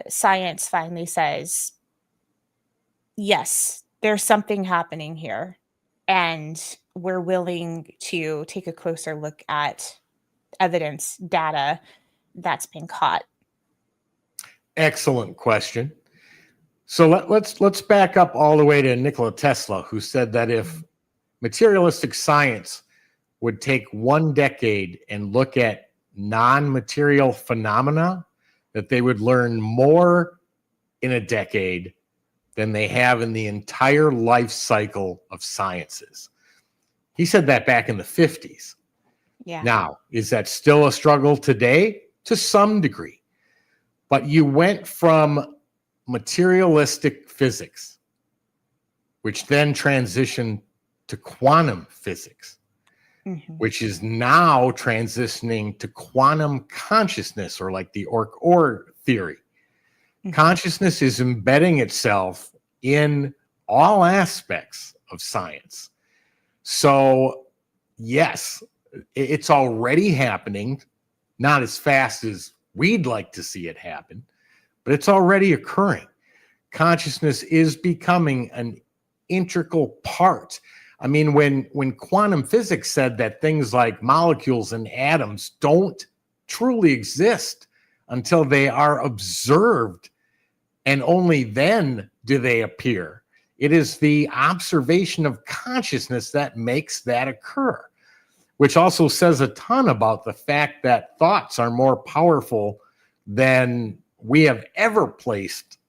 science finally says, yes, there's something happening here, and we're willing to take a closer look at evidence, data that's been caught?
Excellent question. So let's back up all the way to Nikola Tesla, who said that if materialistic science would take 1 decade and look at non-material phenomena, that they would learn more in a decade than they have in the entire life cycle of sciences. He said that back in the 50s.
Yeah.
Now, is that still a struggle today? To some degree. But you went from materialistic physics, which then transitioned to quantum physics, which is now transitioning to quantum consciousness, or like the Orr theory. Consciousness is embedding itself in all aspects of science. So, yes, it's already happening, not as fast as we'd like to see it happen, but it's already occurring. Consciousness is becoming an integral part. I mean, when quantum physics said that things like molecules and atoms don't truly exist until they are observed, and only then do they appear. It is the observation of consciousness that makes that occur, which also says a ton about the fact that thoughts are more powerful than we have ever placed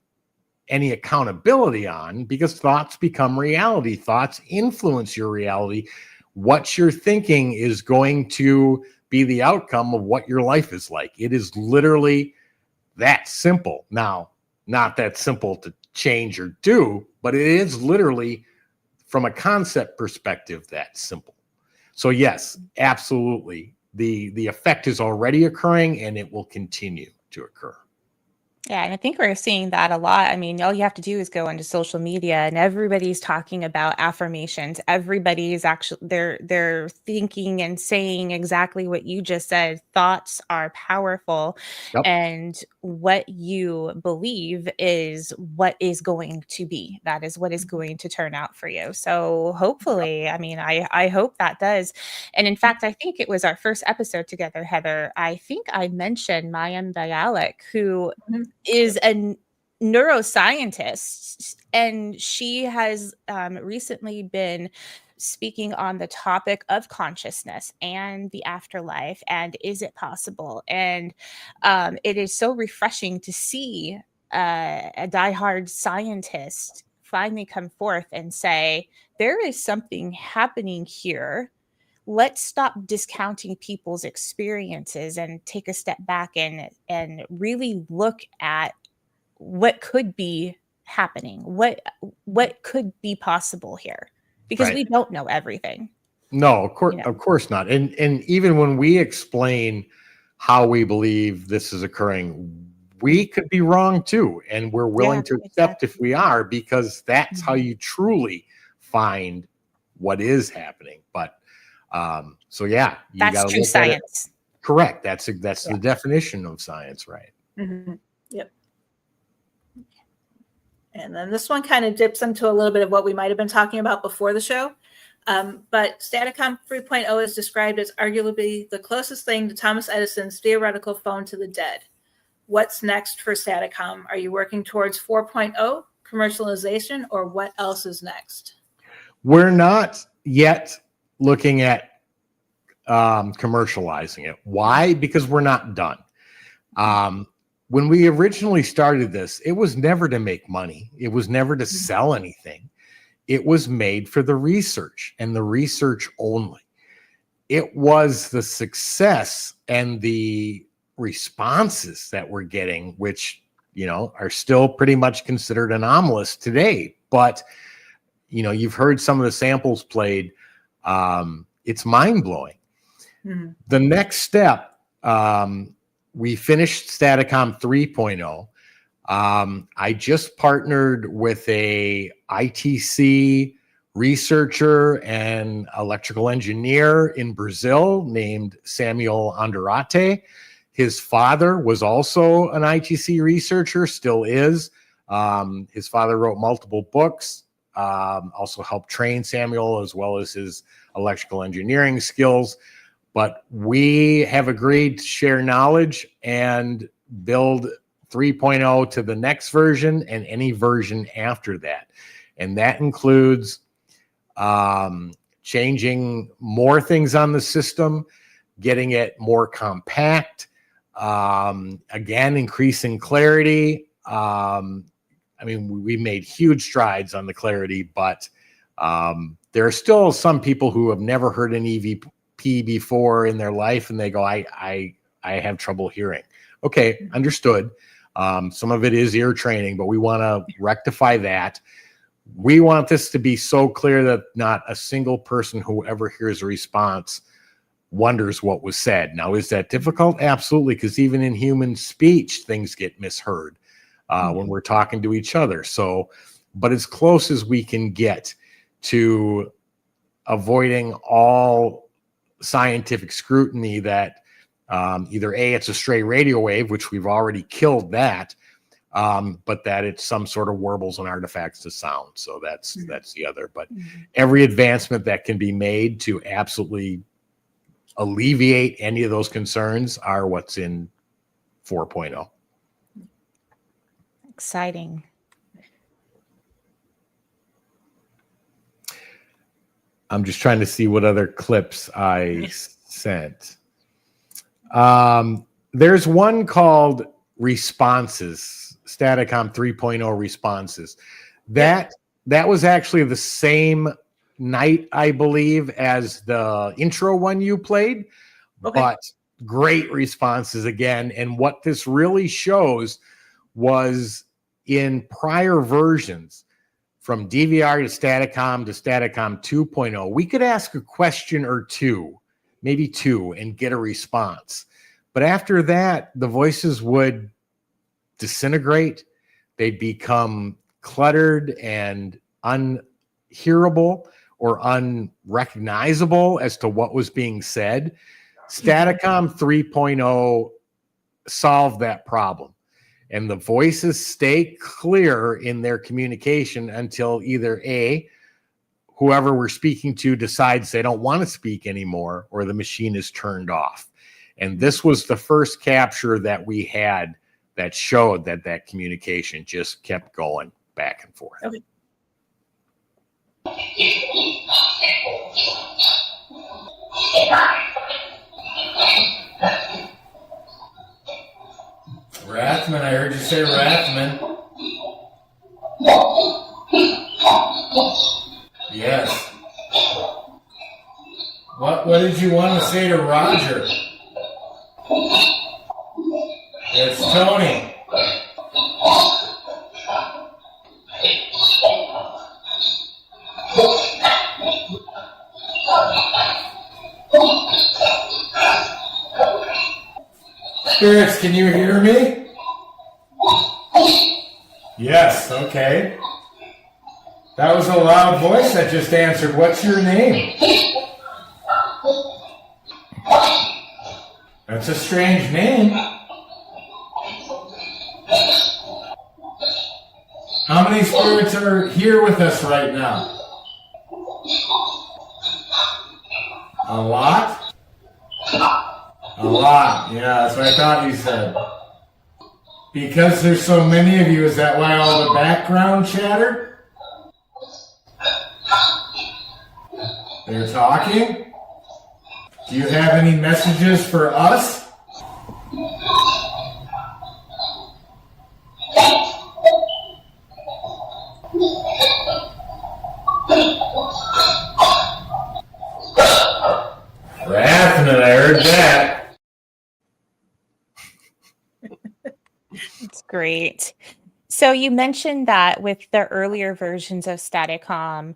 any accountability on, because thoughts become reality. Thoughts influence your reality. What you're thinking is going to be the outcome of what your life is like. It is literally that simple. Now, not that simple to change or do, but it is literally, from a concept perspective, that simple. So yes, absolutely. The effect is already occurring, and it will continue to occur.
Yeah, and I think we're seeing that a lot. I mean, all you have to do is go onto social media and everybody's talking about affirmations. Everybody's actually they're thinking and saying exactly what you just said. Thoughts are powerful,
Yep.
and what you believe is what is going to be. That is what is going to turn out for you. So hopefully, I mean, I hope that does. And in fact, I think it was our first episode together, Heather. I think I mentioned Mayim Bialik, who is a neuroscientist, and she has recently been speaking on the topic of consciousness and the afterlife, and is it possible? And it is so refreshing to see a diehard scientist finally come forth and say, there is something happening here. Let's stop discounting people's experiences and take a step back and really look at what could be happening, what could be possible here, because
Right.
we don't know everything.
No, of course not. And even when we explain how we believe this is occurring, we could be wrong too, and we're willing to accept if we are, because that's how you truly find what is happening. But so yeah, you
That's
gotta
true
look at it.
science.
Correct. That's the definition of science, right?
Yep. And then this one kind of dips into a little bit of what we might have been talking about before the show. But Staticom 3.0 is described as arguably the closest thing to Thomas Edison's theoretical phone to the dead. What's next for Staticom? Are you working towards 4.0 commercialization, or what else is next?
We're not yet looking at commercializing it. Why? Because we're not done. When we originally started this, it was never to make money. It was never to sell anything. It was made for the research, and the research only. It was the success and the responses that we're getting, which, are still pretty much considered anomalous today. But, you've heard some of the samples played. It's mind-blowing. The next step we finished Staticom 3.0. I just partnered with a ITC researcher and electrical engineer in Brazil named Samuel Andrate. His father was also an ITC researcher, still is. His father wrote multiple books, also helped train Samuel as well as his electrical engineering skills. But we have agreed to share knowledge and build 3.0 to the next version and any version after that. And that includes changing more things on the system, getting it more compact, again, increasing clarity. I mean, we made huge strides on the clarity, but there are still some people who have never heard an EVP before in their life, and they go, I have trouble hearing. Okay, understood. Some of it is ear training, but we want to rectify that. We want this to be so clear that not a single person who ever hears a response wonders what was said. Now, is that difficult? Absolutely, because even in human speech, things get misheard when we're talking to each other. So, but as close as we can get to avoiding all scientific scrutiny that either A, it's a stray radio wave, which we've already killed that, but that it's some sort of warbles and artifacts to sound. So that's the other. But every advancement that can be made to absolutely alleviate any of those concerns are what's in 4.0.
Exciting.
I'm just trying to see what other clips I sent. There's one called Responses, Staticom 3.0 Responses. That was actually the same night, I believe, as the intro one you played, but great responses again. And what this really shows was in prior versions, from DVR to Staticom 2.0, we could ask a question or two, maybe two, and get a response. But after that, the voices would disintegrate. They'd become cluttered and unhearable or unrecognizable as to what was being said. Staticom 3.0 solved that problem. And the voices stay clear in their communication until either A, whoever we're speaking to decides they don't want to speak anymore, or the machine is turned off. And this was the first capture that we had that showed that that communication just kept going back and forth.
Okay.
Rathman, I heard you say Rathman. Yes. What did you want to say to Roger? It's Tony. Spirits, can you hear me? Yes, okay. That was a loud voice that just answered. What's your name? That's a strange name. How many spirits are here with us right now? A lot? A lot, yeah, that's what I thought you said. Because there's so many of you, is that why all the background chatter? They're talking? Do you have any messages for us? Rathman, I heard that.
It's great. So you mentioned that with the earlier versions of Staticom,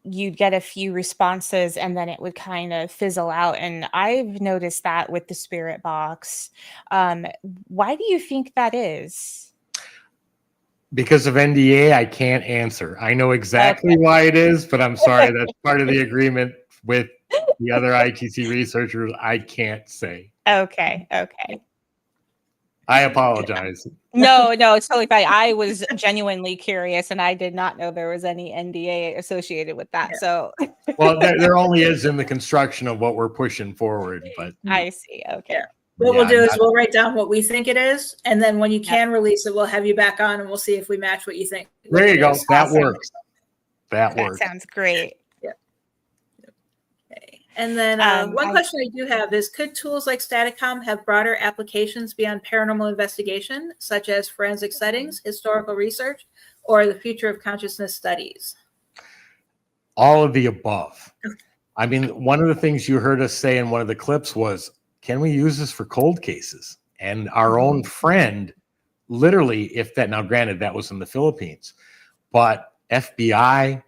you'd get a few responses and then it would kind of fizzle out. And I've noticed that with the spirit box. Why do you think that is?
Because of NDA, I can't answer. I know exactly why it is, but I'm sorry. That's part of the agreement with the other ITC researchers. I can't say.
Okay.
I apologize.
No, it's totally fine. I was genuinely curious and I did not know there was any NDA associated with that.
Yeah.
So
Well, there only is in the construction of what we're pushing forward, but
I see. Okay.
Yeah. What we'll do is we'll write down what we think it is, and then when you can release it, we'll have you back on and we'll see if we match what you think.
There you go. That
Awesome.
works. That works.
Sounds great.
Okay. And then one question I do have is, could tools like Staticom have broader applications beyond paranormal investigation, such as forensic settings, historical research, or the future of consciousness studies?
All of the above. I mean, one of the things you heard us say in one of the clips was, can we use this for cold cases? And our own friend, literally, now granted, that was in the Philippines, but FBI,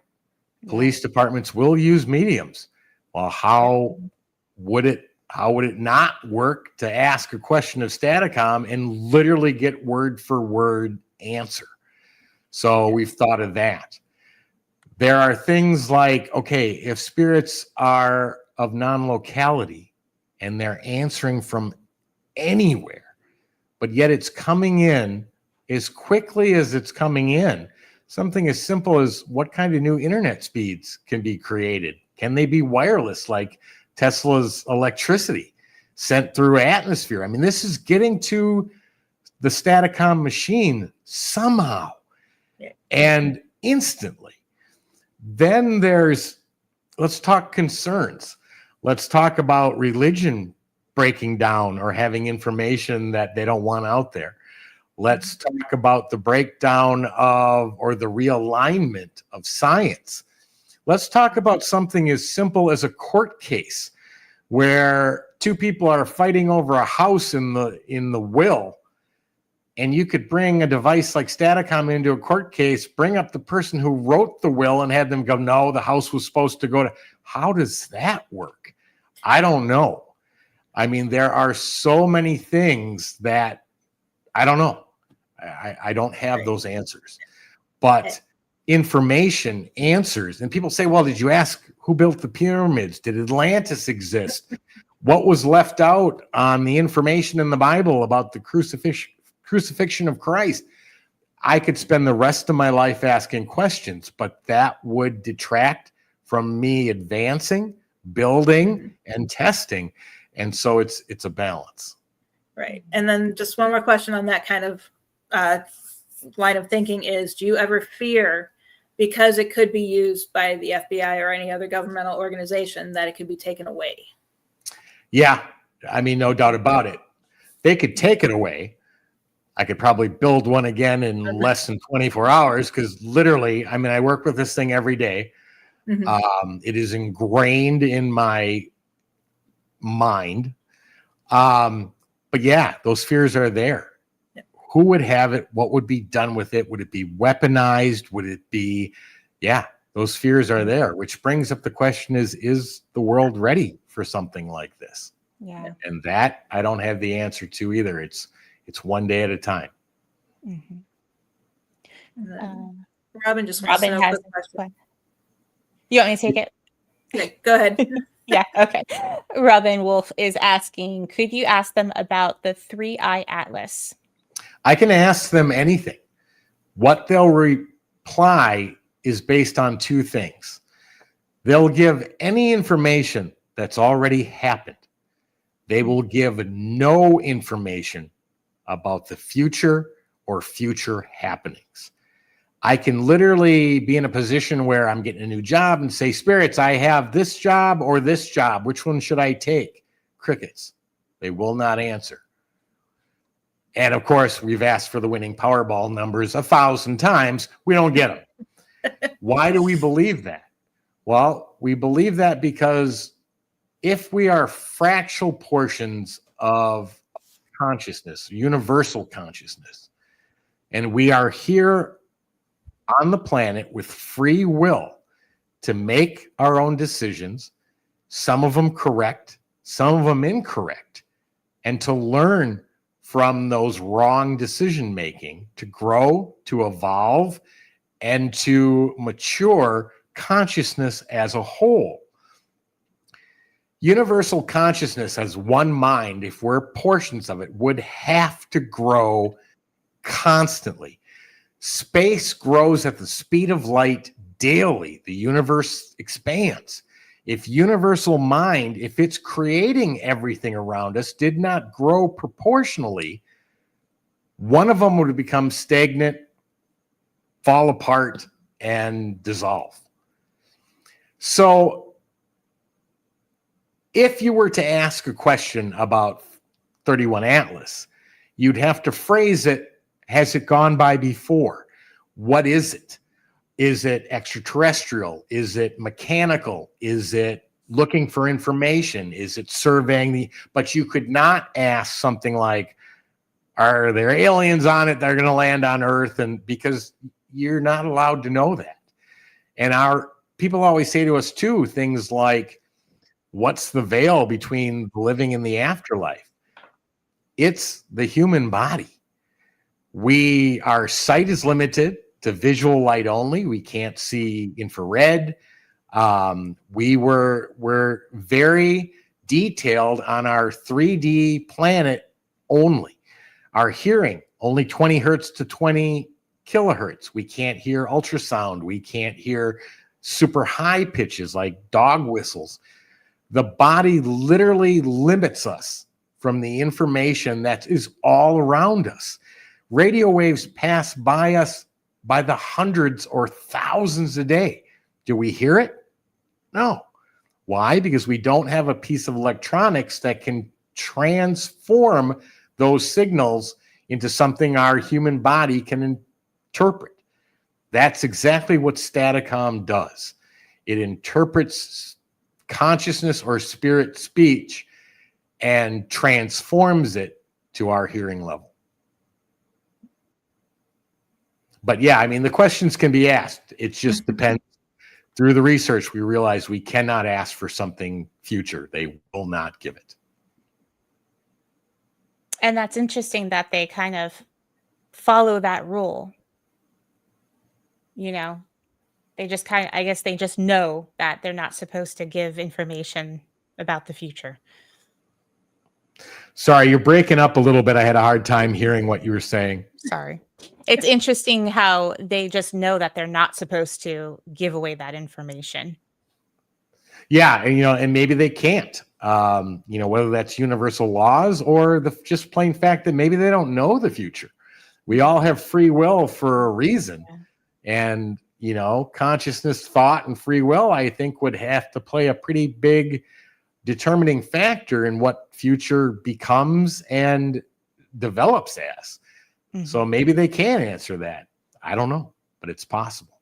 police departments will use mediums. Well, how would it not work to ask a question of Staticom and literally get word for word answer? So we've thought of that. There are things like, okay, if spirits are of non-locality and they're answering from anywhere, but yet it's coming in as quickly as it's coming in, something as simple as what kind of new internet speeds can be created? Can they be wireless like Tesla's electricity sent through atmosphere? I mean, this is getting to the Staticom machine somehow and instantly. Then let's talk concerns. Let's talk about religion breaking down or having information that they don't want out there. Let's talk about the breakdown of or the realignment of science. Let's talk about something as simple as a court case where two people are fighting over a house in the will, and you could bring a device like Staticom into a court case, bring up the person who wrote the will and have them go, no, the house was supposed to go to. How does that work? I don't know. I mean, there are so many things that I don't know. I don't have those answers. But information, answers, and people say, well, did you ask who built the pyramids? Did Atlantis exist? What was left out on the information in the Bible about the crucifixion of Christ? I could spend the rest of my life asking questions, but that would detract from me advancing, building, and testing. And so it's a balance.
Right. And then just one more question on that kind of line of thinking is, do you ever fear, because it could be used by the FBI or any other governmental organization, that it could be taken away?
Yeah. I mean, no doubt about it. They could take it away. I could probably build one again in less than 24 hours because literally, I mean, I work with this thing every day. It is ingrained in my mind. But yeah, those fears are there. Yeah. Who would have it? What would be done with it? Would it be weaponized? Would it be, those fears are there, which brings up the question is the world ready for something like this?
Yeah.
And that I don't have the answer to either. It's one day at a time.
Robin just wants to know
has a question. You want me to take it?
Okay, go ahead.
Yeah, okay. Robin Wolf is asking, could you ask them about the 3-eye atlas?
I can ask them anything. What they'll reply is based on two things. They'll give any information that's already happened. They will give no information about the future or future happenings. I can literally be in a position where I'm getting a new job and say, spirits, I have this job or this job. Which one should I take? Crickets. They will not answer. And of course, we've asked for the winning Powerball numbers 1,000 times. We don't get them. Why do we believe that? Well, we believe that because if we are fractal portions of consciousness, universal consciousness, and we are here on the planet with free will, to make our own decisions, some of them correct, some of them incorrect, and to learn from those wrong decision making, to grow, to evolve, and to mature consciousness as a whole. Universal consciousness as one mind, if we're portions of it, would have to grow constantly. Space grows at the speed of light daily. The universe expands. If universal mind, if it's creating everything around us, did not grow proportionally, one of them would become stagnant, fall apart, and dissolve. So if you were to ask a question about 31 Atlas, you'd have to phrase it, has it gone by before? What is it? Is it extraterrestrial? Is it mechanical? Is it looking for information? Is it surveying the, but you could not ask something like, are there aliens on it that are going to land on Earth? And because you're not allowed to know that. And our people always say to us too, things like, what's the veil between living and the afterlife? It's the human body. Our sight is limited to visual light only. We can't see infrared. We're very detailed on our 3D planet only. Our hearing, only 20 hertz to 20 kilohertz. We can't hear ultrasound. We can't hear super high pitches like dog whistles. The body literally limits us from the information that is all around us. Radio waves pass by us by the hundreds or thousands a day. Do we hear it? No. Why? Because we don't have a piece of electronics that can transform those signals into something our human body can interpret. That's exactly what Staticom does. It interprets consciousness or spirit speech and transforms it to our hearing level. But yeah, I mean, the questions can be asked. It just depends. Through the research, we realize we cannot ask for something future. They will not give it.
And that's interesting that they kind of follow that rule. You know, they just kind of, I guess they just know that they're not supposed to give information about the future.
Sorry, you're breaking up a little bit. I had a hard time hearing what you were saying.
Sorry. It's interesting how they just know that they're not supposed to give away that information.
Yeah, and maybe they can't. Whether that's universal laws or the just plain fact that maybe they don't know the future. We all have free will for a reason. Yeah. And, consciousness, thought, and free will, I think, would have to play a pretty big determining factor in what future becomes and develops as. Mm-hmm. So maybe they can answer that. I don't know, but it's possible.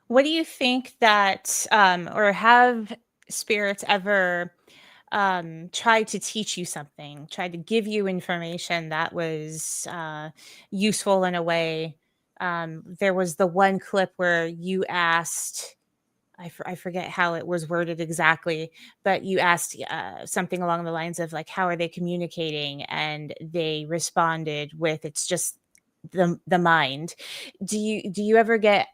What do you think that, or have spirits ever tried to teach you something, tried to give you information that was useful in a way? There was the one clip where you asked, I forget how it was worded exactly, but you asked something along the lines of like, how are they communicating? And they responded with, it's just the mind. Do you ever get,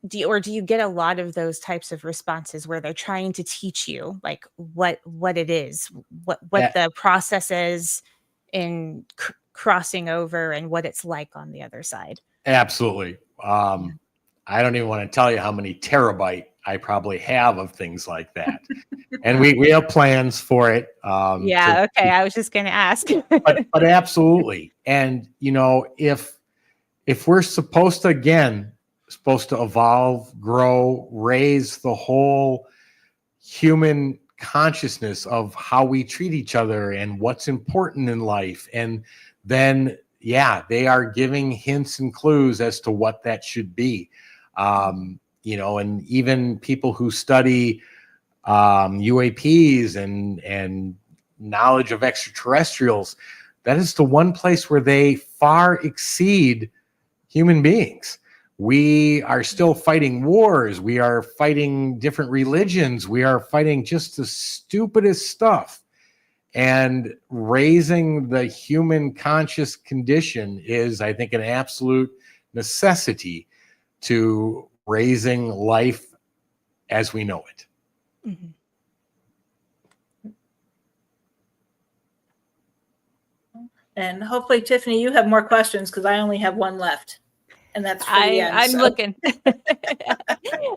do you get a lot of those types of responses where they're trying to teach you like what it is, what the process is in crossing over and what it's like on the other side?
Absolutely. I don't even want to tell you how many terabyte I probably have of things like that. And we have plans for it.
Okay. I was just going to ask.
but absolutely. And, if we're supposed to evolve, grow, raise the whole human consciousness of how we treat each other and what's important in life. And then, they are giving hints and clues as to what that should be. And even people who study UAPs and knowledge of extraterrestrials, that is the one place where they far exceed human beings. We are still fighting wars. We are fighting different religions. We are fighting just the stupidest stuff. And raising the human conscious condition is, I think, an absolute necessity to raising life as we know it.
Mm-hmm.
And hopefully, Tiffany, you have more questions because I only have one left. And that's for the end.
I'm
so.
looking.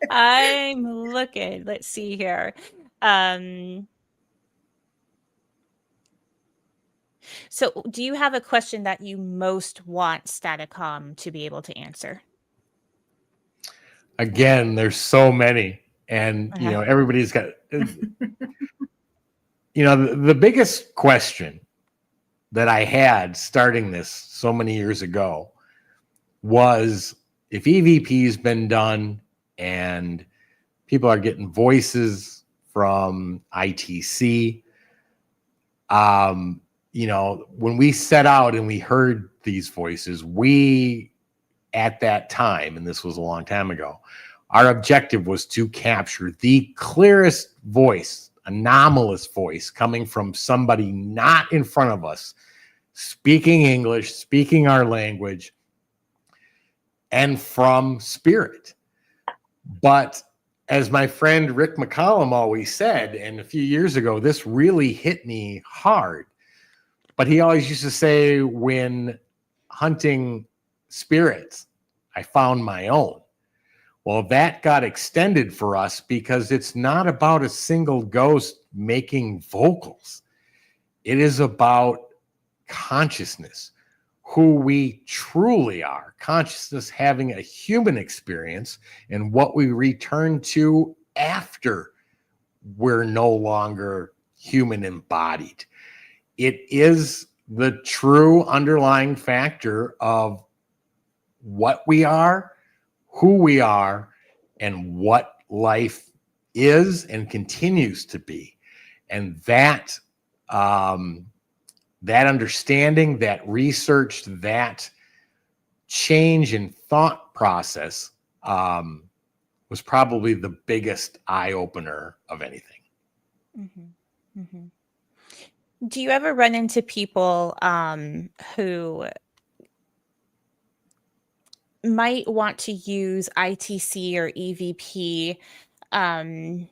I'm looking. Let's see here. So do you have a question that you most want Staticom to be able to answer?
Again, there's so many. And, you know, everybody's got, you know, the biggest question that I had starting this so many years ago was, if EVP's been done and people are getting voices from ITC, you know, when we set out and we heard these voices, we, at that time, and this was a long time ago, our objective was to capture the clearest voice, anomalous voice coming from somebody not in front of us, speaking English, speaking our language, and from spirit. But as my friend Rick McCollum always said, and a few years ago, this really hit me hard, but he always used to say, when hunting spirits, I found my own. Well, that got extended for us because it's not about a single ghost making vocals. It is about consciousness, who we truly are, consciousness having a human experience, and what we return to after we're no longer human embodied. It is the true underlying factor of what we are, who we are, and what life is and continues to be. And that that understanding, that research, that change in thought process was probably the biggest eye-opener of anything.
Mm-hmm. Mm-hmm. Do you ever run into people who might want to use ITC or EVP? I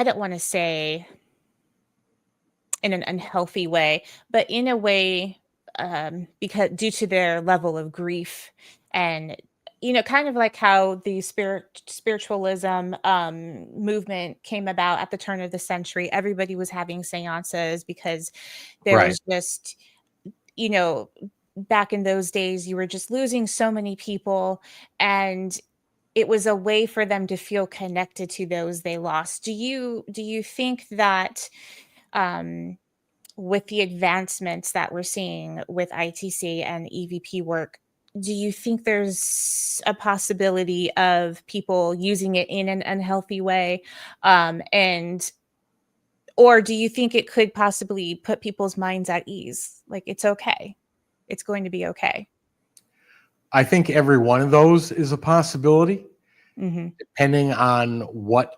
don't want to say in an unhealthy way, but in a way, because due to their level of grief, and you know, kind of like how the spiritualism movement came about at the turn of the century. Everybody was having seances because there was just, you know, back in those days, you were just losing so many people, and it was a way for them to feel connected to those they lost. Do you think that with the advancements that we're seeing with ITC and EVP work, do you think there's a possibility of people using it in an unhealthy way? Or do you think it could possibly put people's minds at ease? Like, it's okay. It's going to be okay.
I think every one of those is a possibility,
depending
on what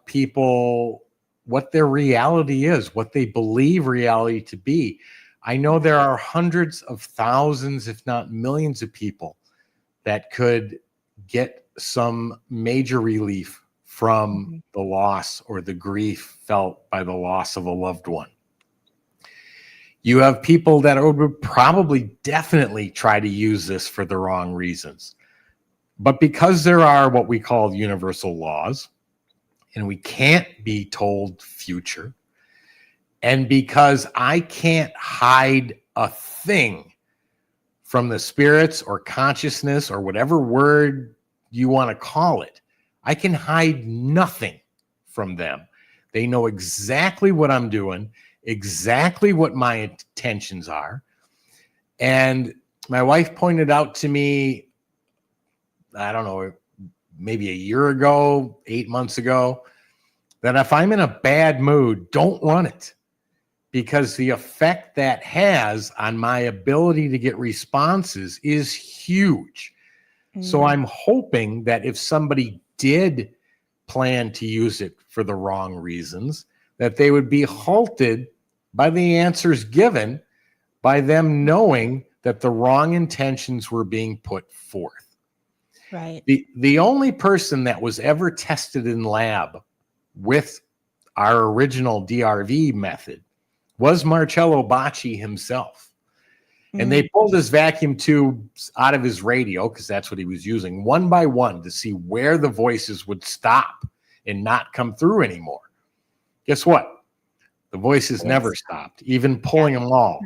their reality is, what they believe reality to be. I know there are hundreds of thousands, if not millions of people that could get some major relief from the loss or the grief felt by the loss of a loved one. You have people that would probably definitely try to use this for the wrong reasons. But because there are what we call universal laws, and we can't be told future, and because I can't hide a thing from the spirits or consciousness or whatever word you want to call it, I can hide nothing from them. They know exactly what I'm doing, exactly what my intentions are. And my wife pointed out to me, I don't know, maybe a year ago, 8 months ago, that if I'm in a bad mood, don't run it, because the effect that has on my ability to get responses is huge. So I'm hoping that if somebody did plan to use it for the wrong reasons, that they would be halted by the answers given, by them knowing that the wrong intentions were being put forth.
Right.
The only person that was ever tested in lab with our original DRV method was Marcello Bacci himself. And they pulled his vacuum tubes out of his radio, because that's what he was using, one by one, to see where the voices would stop and not come through anymore. Guess what? The voices never stopped, even pulling them all.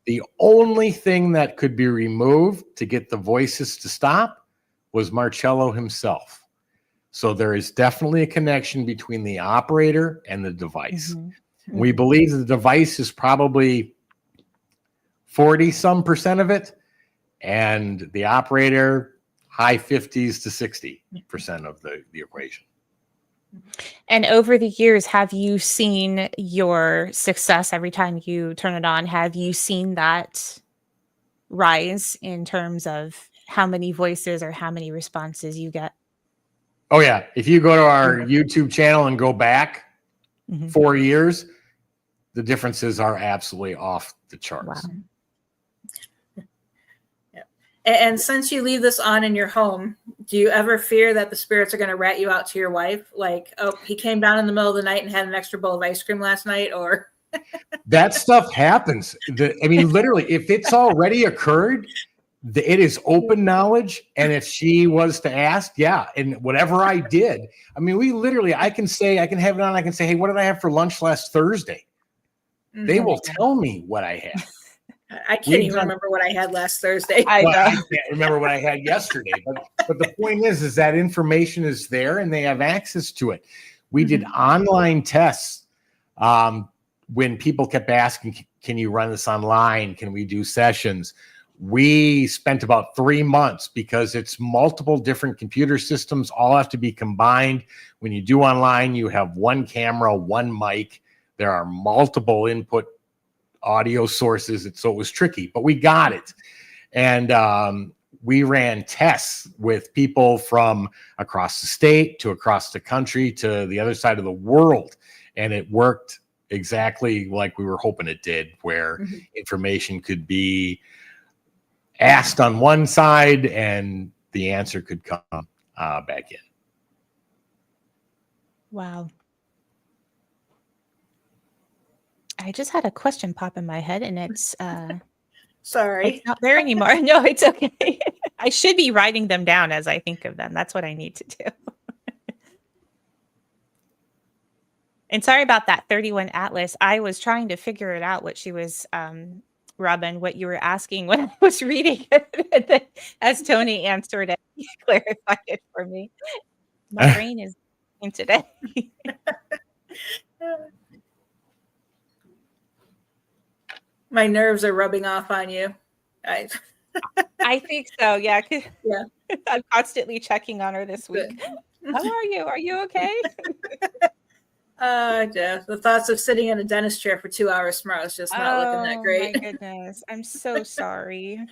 The only thing that could be removed to get the voices to stop was Marcello himself. So there is definitely a connection between the operator and the device. We believe the device is probably 40% of it, and the operator high 50s to 60% of the equation.
And over the years, have you seen your success every time you turn it on? Have you seen that rise in terms of how many voices or how many responses you get?
Oh yeah. If you go to our YouTube channel and go back 4 years, the differences are absolutely off the charts.
Wow.
And since you leave this on in your home, do you ever fear that the spirits are going to rat you out to your wife? Like, oh, he came down in the middle of the night and had an extra bowl of ice cream last night, or
that stuff happens. I mean, literally, if it's already occurred, it is open knowledge. And if she was to ask, yeah, and whatever I did, I mean, we literally, I can have it on. I can say, hey, what did I have for lunch last Thursday? They will tell me what I had.
I can't even remember what I had last Thursday.
I can't remember what I had yesterday. But the point is that information is there and they have access to it. We did online tests when people kept asking, can you run this online? Can we do sessions? We spent about 3 months, because it's multiple different computer systems, all have to be combined. When you do online, you have one camera, one mic. There are multiple input audio sources. So it was tricky, but we got it. And we ran tests with people from across the state to across the country to the other side of the world. And it worked exactly like we were hoping it did, where information could be asked on one side and the answer could come back in.
Wow. I just had a question pop in my head, and it's
sorry,
it's not there anymore. No, it's okay. I should be writing them down as I think of them. That's what I need to do. And sorry about that 31 Atlas. I was trying to figure it out, what she was, Robin, what you were asking when I was reading it. As Tony answered it, he clarified it for me. My brain is in today.
My nerves are rubbing off on you.
I think so. Yeah. Yeah. I'm constantly checking on her this week. How are you? Are you okay?
Jeff, the thoughts of sitting in a dentist chair for 2 hours tomorrow is just not looking that great.
Oh my goodness. I'm so sorry.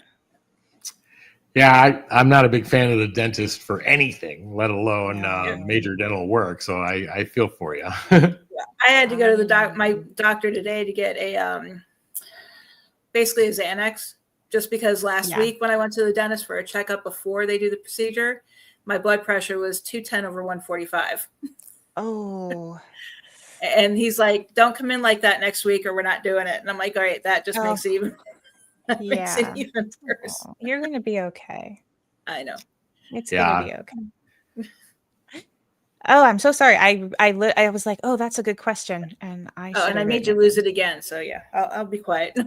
Yeah, I'm not a big fan of the dentist for anything, let alone major dental work. So I feel for you.
I had to go to my doctor today to get a basically a Xanax, just because last week when I went to the dentist for a checkup before they do the procedure, my blood pressure was 210/145.
Oh.
And he's like, don't come in like that next week or we're not doing it. And I'm like, all right, that just makes it even makes it even worse.
You're going to be okay.
I know.
It's going to be okay. Oh, I'm so sorry. I was like, oh, that's a good question. And I
made you lose it again. So yeah, I'll be quiet.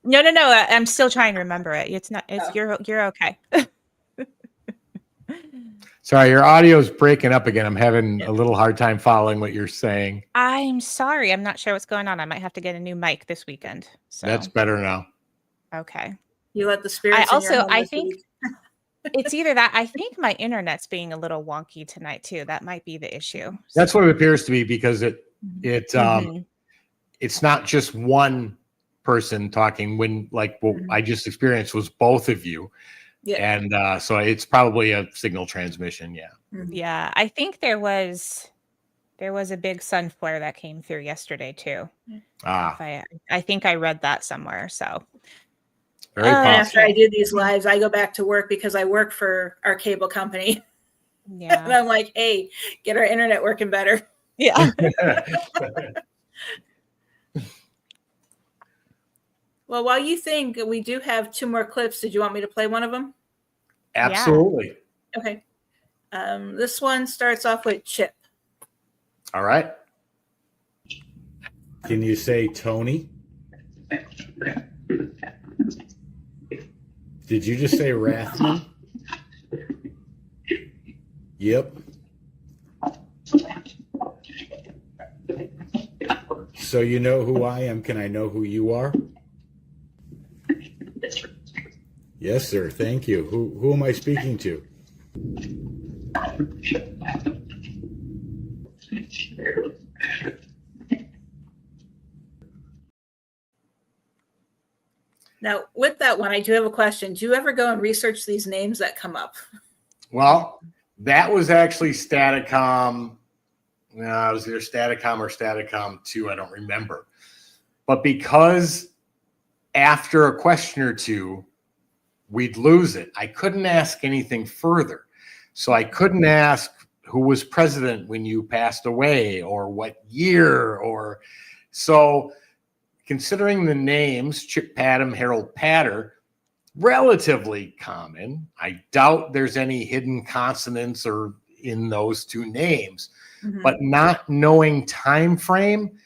No. I'm still trying to remember it. It's not. It's you're okay.
Sorry, your audio is breaking up again. I'm having a little hard time following what you're saying.
I'm sorry. I'm not sure what's going on. I might have to get a new mic this weekend. So
that's better now.
Okay.
You let the spirits.
I think it's either that. I think my internet's being a little wonky tonight too. That might be the issue.
That's what it appears to be, because it's not just one person talking. When what I just experienced was both of you.
Yeah.
And so it's probably a signal transmission. Yeah.
Mhm.
Yeah, I think there was a big sun flare that came through yesterday too. If
Ah,
I think I read that somewhere. So
very
And after I
possible.
do these lives, I go back to work because I work for our cable company. And
yeah.
I'm like, hey, get our internet working better.
Yeah.
Well, while you think, we do have 2 more clips. Did you want me to play one of them?
Absolutely.
Okay. This one starts off with Chip.
All right.
Can you say Tony? Did you just say Rathman? Yep. So you know who I am. Can I know who you are? Yes, sir. Thank you. Who am I speaking to?
Now, with that one, I do have a question. Do you ever go and research these names that come up?
Well, that was actually Staticom. No, it was either Staticom or Staticom 2. I don't remember. But because after a question or two, we'd lose it, I couldn't ask anything further. So I couldn't ask who was president when you passed away or what year. Or so considering the names, Chip Patton, Harold Patter, relatively common. I doubt there's any hidden consonants or in those 2 names.
Mhm.
But not knowing time frame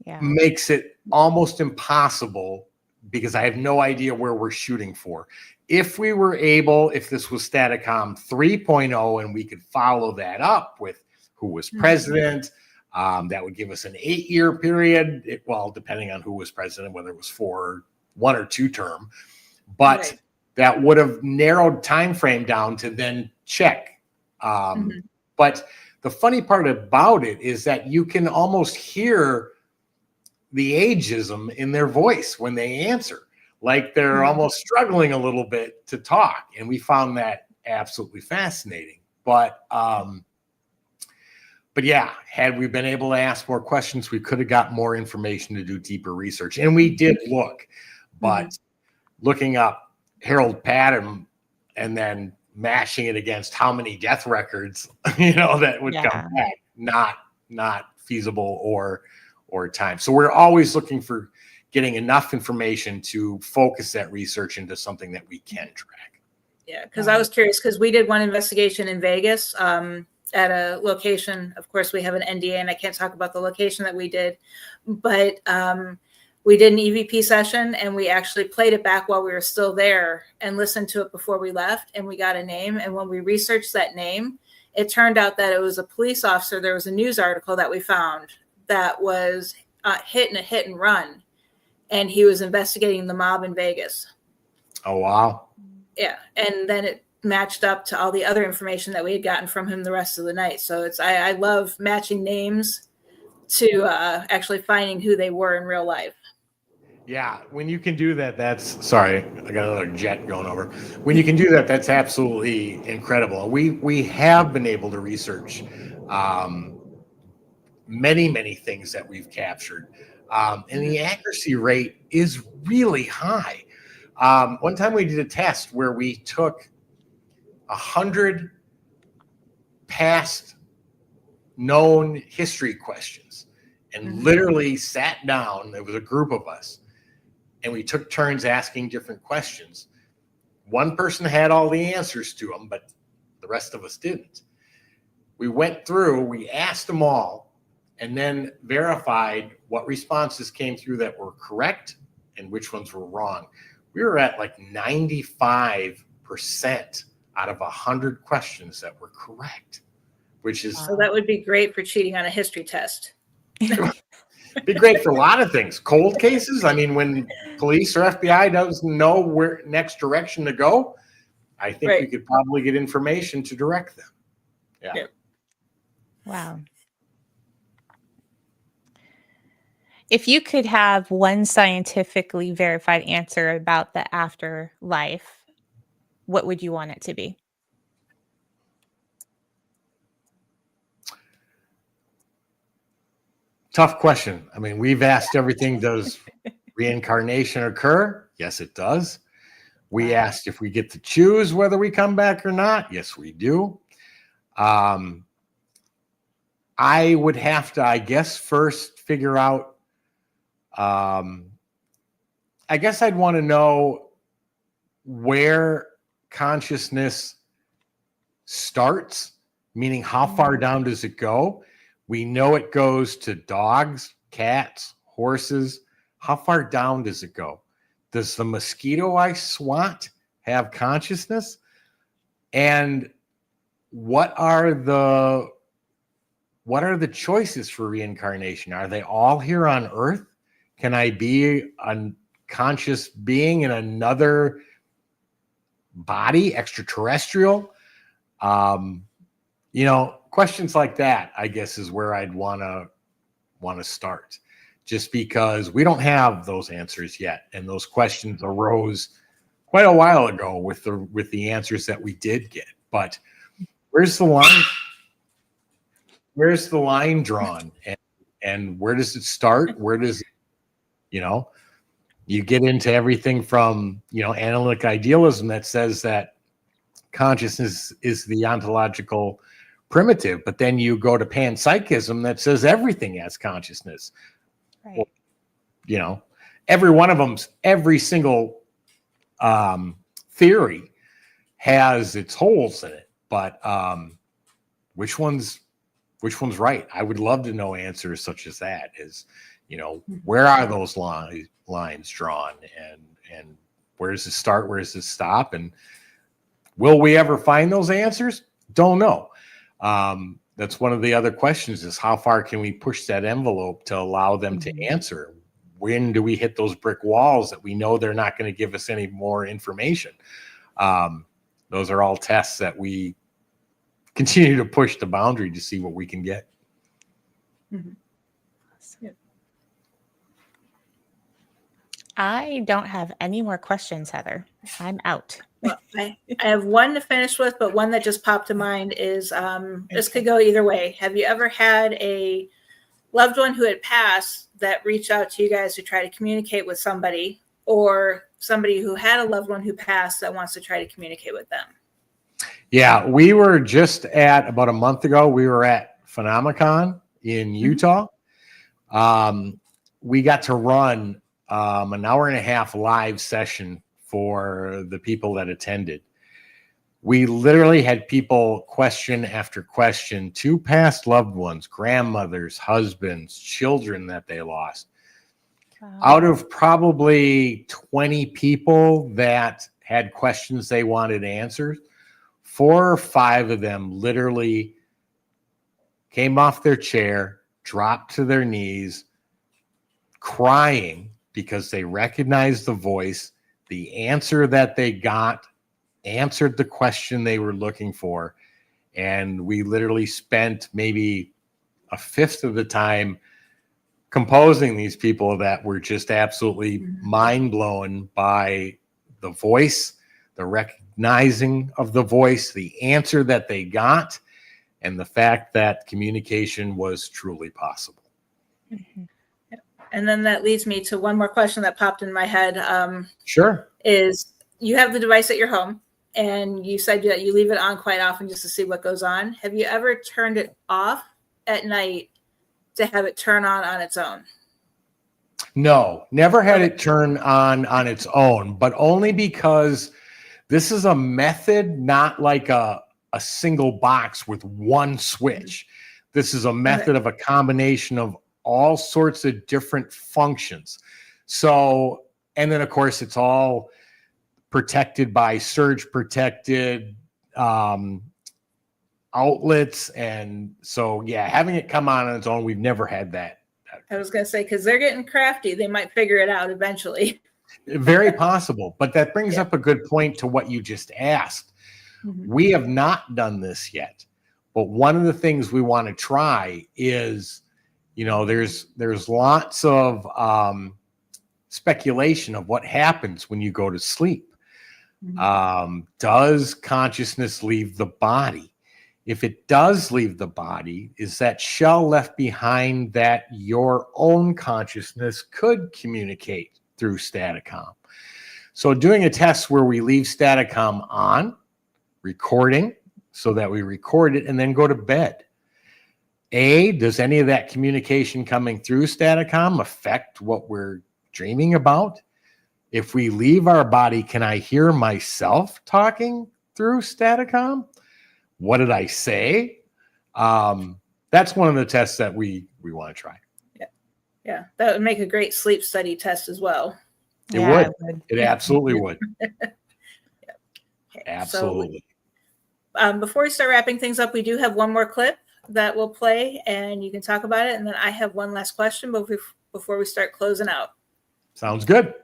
Yeah.
makes it almost impossible because I have no idea where we're shooting for. If we were able, if this was Staticom 3.0 and we could follow that up with who was president, that would give us an 8-year period. Well, depending on who was president, whether it was for 1 or 2 term, but
Right.
that would have narrowed time frame down to then check. But the funny part about it is that you can almost hear the ageism in their voice when they answer, like they're almost struggling a little bit to talk. And we found that absolutely fascinating. But yeah, had we been able to ask more questions, we could have got more information to do deeper research. And we did look, but looking up Harold Patton and then mashing it against how many death records, that would come back, not feasible or time. So we're always looking for getting enough information to focus that research into something that we can track.
Yeah, because I was curious because we did one investigation in Vegas at a location. Of course, we have an NDA and I can't talk about the location that we did, but we did an EVP session and we actually played it back while we were still there and listened to it before we left, and we got a name. And when we researched that name, it turned out that it was a police officer. There was a news article that we found that was hit in a hit and run, and he was investigating the mob in Vegas.
Oh, wow.
Yeah. And then it matched up to all the other information that we had gotten from him the rest of the night. So I love matching names to actually finding who they were in real life.
Yeah, when you can do that, sorry, I got another jet going over. When you can do that, that's absolutely incredible. We have been able to research many things that we've captured. And the accuracy rate is really high. One time we did a test where we took 100 past known history questions and literally sat down. There was a group of us, and we took turns asking different questions. One person had all the answers to them, but the rest of us didn't. We went through, we asked them all, and then verified what responses came through that were correct and which ones were wrong. We were at like 95% out of 100 questions that were correct, which is...
So that would be great for cheating on a history test.
Be great for a lot of things. Cold cases. I mean, when police or FBI doesn't know where next direction to go, I think we could probably get information to direct them. Yeah.
Wow. If you could have one scientifically verified answer about the afterlife, what would you want it to be?
Tough question. I mean, we've asked everything. Does reincarnation occur? Yes, it does. We asked if we get to choose whether we come back or not. Yes, we do. I would have to, I guess, first figure out, I guess I'd want to know where consciousness starts, meaning how far down does it go? We know it goes to dogs, cats, horses. How far down does it go? Does the mosquito I swat have consciousness? And what are the choices for reincarnation? Are they all here on Earth? Can I be a conscious being in another body, extraterrestrial? Questions like that, I guess, is where I'd want to start, just because we don't have those answers yet, and those questions arose quite a while ago with the answers that we did get. But where's the line? Where's the line drawn, and where does it start? Where does you get into everything from analytic idealism that says that consciousness is the ontological primitive, but then you go to panpsychism that says everything has consciousness.
Right.
Every single theory has its holes in it, but which one's right? I would love to know answers such as that. Where are those lines drawn, and where does it start? Where does it stop? And will we ever find those answers? Don't know. That's one of the other questions, is how far can we push that envelope to allow them to answer? When do we hit those brick walls that we know they're not going to give us any more information? Those are all tests that we continue to push the boundary to see what we can get.
Mm-hmm.
I don't have any more questions, Heather. I'm out.
Well, I have one to finish with, but one that just popped to mind is this could go either way. Have you ever had a loved one who had passed that reached out to you guys to try to communicate with somebody, or somebody who had a loved one who passed that wants to try to communicate with them?
Yeah, we were just about a month ago, we were at Phenomicon in Utah. We got to run an hour and a half live session for the people that attended. We literally had people question after question to past loved ones, grandmothers, husbands, children that they lost. Wow. Out of probably 20 people that had questions they wanted answered, 4 or 5 of them literally came off their chair, dropped to their knees, crying because they recognized the voice. The answer that they got answered the question they were looking for. And we literally spent maybe a fifth of the time composing these people that were just absolutely mind blown by the voice, the recognizing of the voice, the answer that they got, and the fact that communication was truly possible.
Mm-hmm. And then that leads me to one more question that popped in my head.
Sure.
Is you have the device at your home, and you said that you leave it on quite often just to see what goes on. Have you ever turned it off at night to have it turn on its own?
No, never had it turn on its own, but only because this is a method, not like a single box with one switch. This is a method of a combination of all sorts of different functions. So, and then of course it's all protected by surge protected outlets. And so, yeah, having it come on its own, we've never had that.
I was going to say, because they're getting crafty, they might figure it out eventually.
Very possible. But that brings up a good point to what you just asked. Mm-hmm. We have not done this yet. But one of the things we want to try is, there's lots of speculation of what happens when you go to sleep. Does consciousness leave the body? If it does leave the body, is that shell left behind that your own consciousness could communicate through Staticom? So doing a test where we leave Staticom on, recording, so that we record it and then go to bed. Does any of that communication coming through Staticom affect what we're dreaming about? If we leave our body, can I hear myself talking through Staticom? What did I say? That's one of the tests that we want to try.
Yeah, that would make a great sleep study test as well.
It would. It absolutely would.
Okay,
Absolutely.
So, before we start wrapping things up, we do have one more clip that we'll play, and you can talk about it. And then I have one last question before we start closing out.
Sounds good.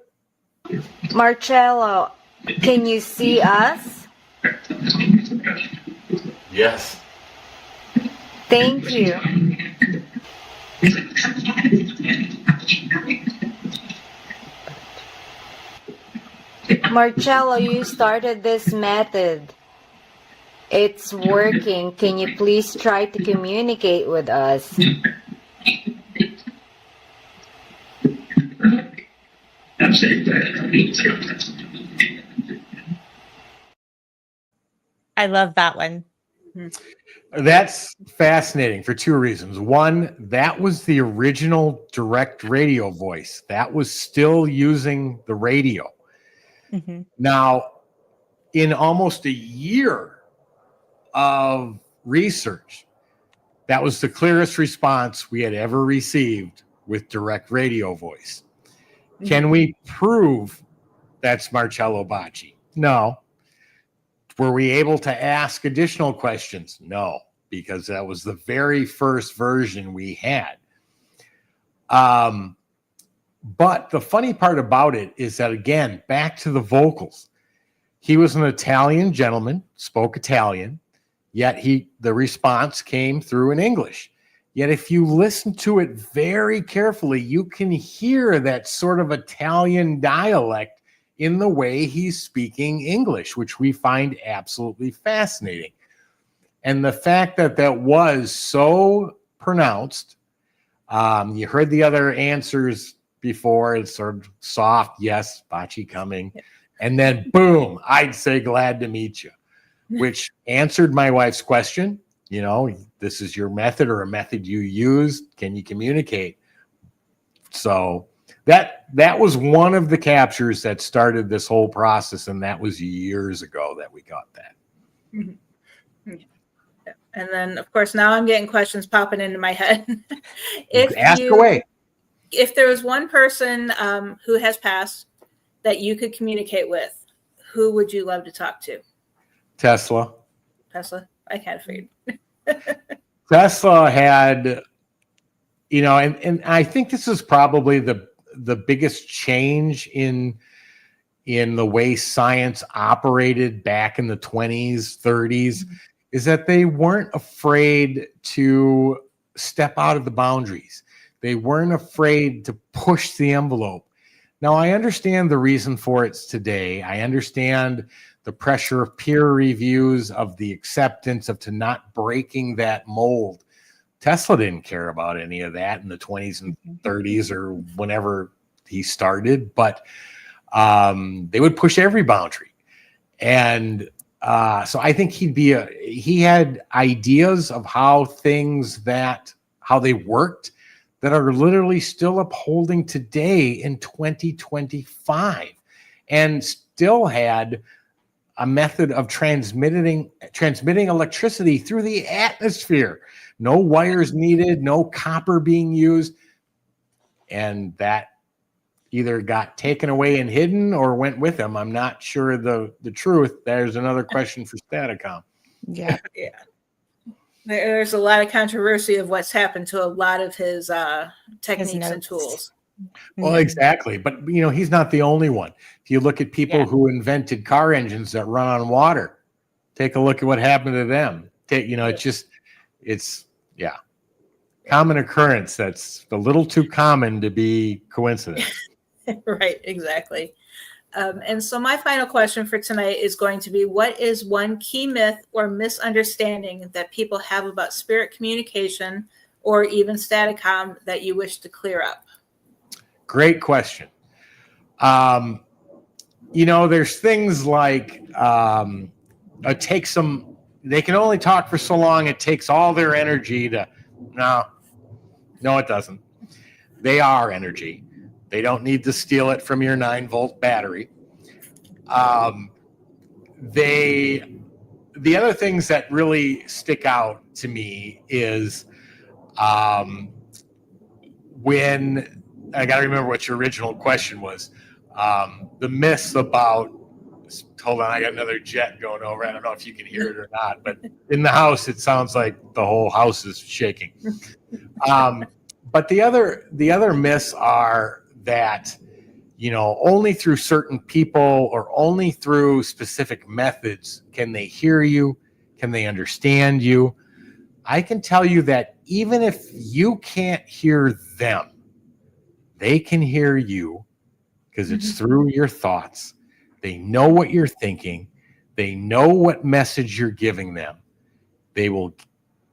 Marcello, can you see us?
Yes.
Thank you. Marcello, you started this method. It's working. Can you please try to communicate with us?
I love that one.
That's fascinating for two reasons. One, that was the original direct radio voice. That was still using the radio.
Mm-hmm.
Now, in almost a year of research, that was the clearest response we had ever received with direct radio voice. Mm-hmm. Can we prove that's Marcello Bacci? No. Were we able to ask additional questions? No, because that was the very first version we had. But the funny part about it is that, again, back to the vocals. He was an Italian gentleman, spoke Italian, yet the response came through in English. Yet if you listen to it very carefully, you can hear that sort of Italian dialect in the way he's speaking English, which we find absolutely fascinating. And the fact that that was so pronounced, you heard the other answers before, it's sort of soft, yes, Bacci coming. And then boom, I'd say glad to meet you, which answered my wife's question. You know, this is your method or a method you used. Can you communicate? So that was one of the captures that started this whole process, and that was years ago that we got that.
Mm-hmm. Yeah. And then, of course, now I'm getting questions popping into my head.
Ask away.
If there was one person who has passed that you could communicate with, who would you love to talk to?
Tesla.
I kind of figured.
Tesla had, you know, and I think this is probably the biggest change in the way science operated back in the 20s, 30s, is that they weren't afraid to step out of the boundaries. They weren't afraid to push the envelope. Now, I understand the reason for it today. I understand the pressure of peer reviews, of the acceptance of to not breaking that mold. Tesla didn't care about any of that in the 20s and 30s or whenever he started, but they would push every boundary. And so I think he had ideas of how they worked that are literally still upholding today in 2025, and still had a method of transmitting electricity through the atmosphere. No wires needed, no copper being used. And that either got taken away and hidden or went with him. I'm not sure the truth. There's another question for Staticom.
Yeah.
Yeah. There's a lot of controversy of what's happened to a lot of his techniques and tools.
Well, exactly. But, you know, he's not the only one. If you look at people who invented car engines that run on water, take a look at what happened to them. It's common occurrence. That's a little too common to be coincidence.
Right, exactly. And so my final question for tonight is going to be, what is one key myth or misunderstanding that people have about spirit communication or even Staticom that you wish to clear up?
Great question. There's things like it takes them, they can only talk for so long. It takes all their energy to, no, it doesn't. They are energy. They don't need to steal it from your 9-volt battery. The other things that really stick out to me is when, I got to remember what your original question was, the myths about, hold on, I got another jet going over. I don't know if you can hear it or not, but in the house, it sounds like the whole house is shaking. But the other myths are that, only through certain people or only through specific methods can they hear you, can they understand you. I can tell you that even if you can't hear them, they can hear you, because it's through your thoughts. They know what you're thinking. They know what message you're giving them. They will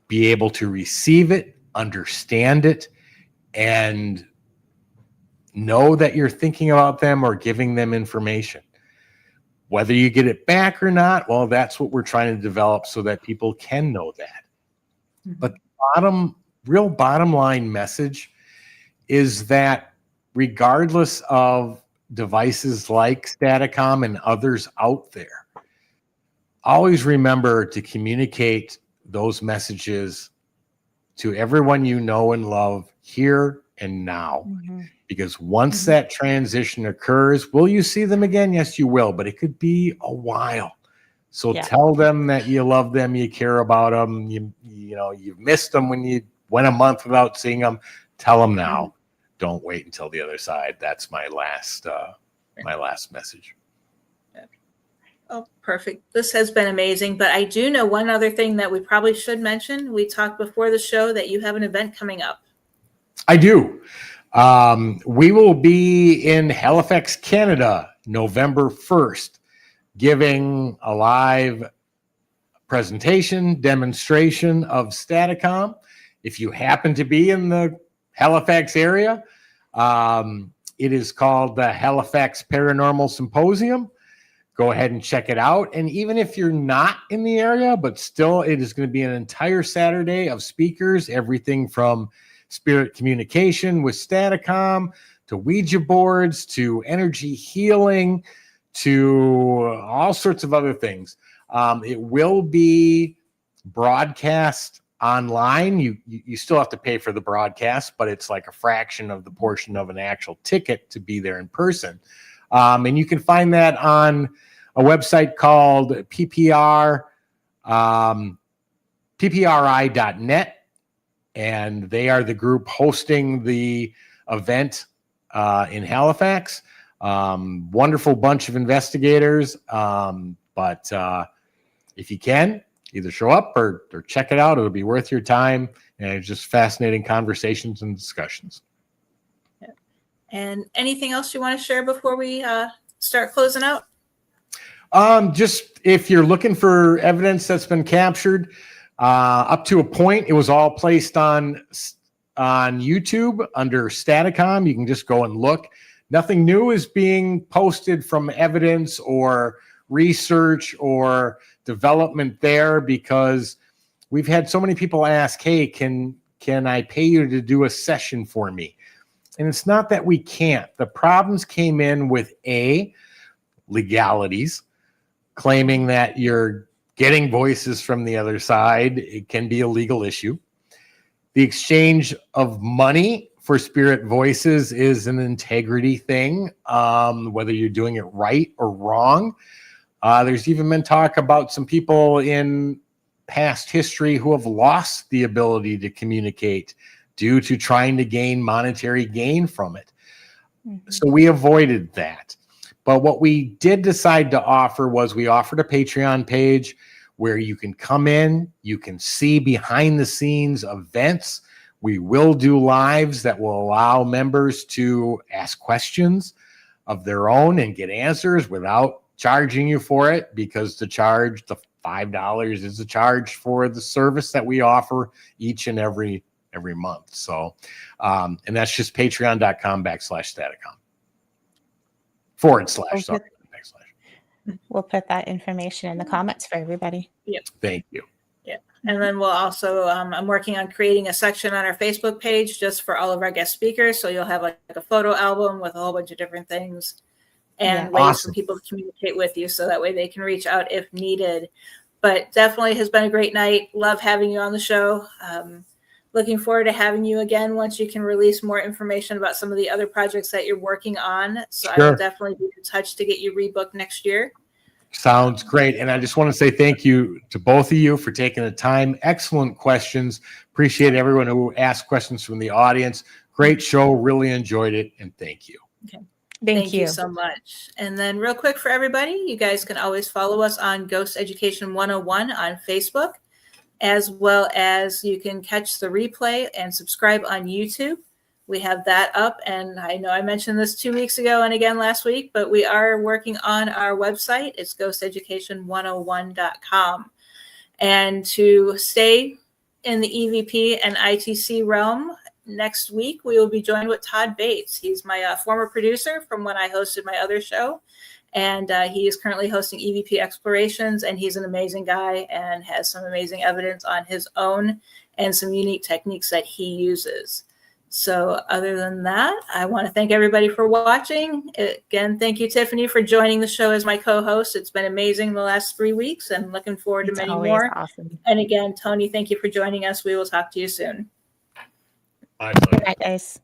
be able to receive it, understand it, and know that you're thinking about them or giving them information. Whether you get it back or not, well, that's what we're trying to develop so that people can know that. But the real bottom line message is that regardless of devices like Staticom and others out there, always remember to communicate those messages to everyone you know and love here and now. Because once that transition occurs, will you see them again? Yes, you will, but it could be a while. So tell them that you love them, you care about them, you've missed them when you went a month without seeing them. Tell them now. Don't wait until the other side. That's my last message.
Oh, perfect. This has been amazing. But I do know one other thing that we probably should mention. We talked before the show that you have an event coming up.
I do. We will be in Halifax, Canada, November 1st, giving a live presentation, demonstration of Staticom. If you happen to be in the Halifax area, it is called the Halifax Paranormal Symposium. Go ahead and check it out. And even if you're not in the area, but still, it is going to be an entire Saturday of speakers, everything from spirit communication with Staticom to Ouija boards to energy healing to all sorts of other things. It will be broadcast online. You still have to pay for the broadcast, but it's like a fraction of the portion of an actual ticket to be there in person. And you can find that on a website called ppri.net. And they are the group hosting the event in Halifax. Wonderful bunch of investigators. But if you can, either show up or check it out. It'll be worth your time. And it's just fascinating conversations and discussions.
Yeah. And anything else you want to share before we start closing out?
Just if you're looking for evidence that's been captured, up to a point, it was all placed on YouTube under Staticom. You can just go and look. Nothing new is being posted from evidence or research or development there, because we've had so many people ask, hey, can I pay you to do a session for me? And it's not that we can't. The problems came in with legalities, claiming that you're getting voices from the other side. It can be a legal issue. The exchange of money for spirit voices is an integrity thing, whether you're doing it right or wrong. There's even been talk about some people in past history who have lost the ability to communicate due to trying to gain monetary gain from it. So we avoided that. But what we did decide to offer was we offered a Patreon page where you can come in, you can see behind the scenes events. We will do lives that will allow members to ask questions. of their own and get answers without charging you for it, because the $5 is a charge for the service that we offer each and every month. So, and that's just patreon.com/Staticom // sorry.
We'll put that information in the comments for everybody.
Yep.
Thank you.
Yeah. And then we'll also, I'm working on creating a section on our Facebook page just for all of our guest speakers. So you'll have like a photo album with a whole bunch of different things and ways for people to communicate with you, so that way they can reach out if needed. But definitely has been a great night. Love having you on the show. Looking forward to having you again once you can release more information about some of the other projects that you're working on. So I will definitely be in touch to get you rebooked next year.
Sounds great. And I just want to say thank you to both of you for taking the time. Excellent questions. Appreciate everyone who asked questions from the audience. Great show. Really enjoyed it. And thank you.
Okay.
Thank you
so much. And then real quick for everybody, you guys can always follow us on Ghost Education 101 on Facebook, as well as you can catch the replay and subscribe on YouTube. We have that up. And I know I mentioned this 2 weeks ago and again last week, but we are working on our website. It's ghosteducation101.com. And to stay in the EVP and ITC realm, next week we will be joined with Todd Bates. He's my former producer from when I hosted my other show. And he is currently hosting EVP Explorations, and he's an amazing guy and has some amazing evidence on his own and some unique techniques that he uses. So other than that, I want to thank everybody for watching. Again, thank you, Tiffany, for joining the show as my co-host. It's been amazing the last 3 weeks, and looking forward to many more.
Awesome.
And again, Tony, thank you for joining us. We will talk to you soon.
Bye.
Good night, guys.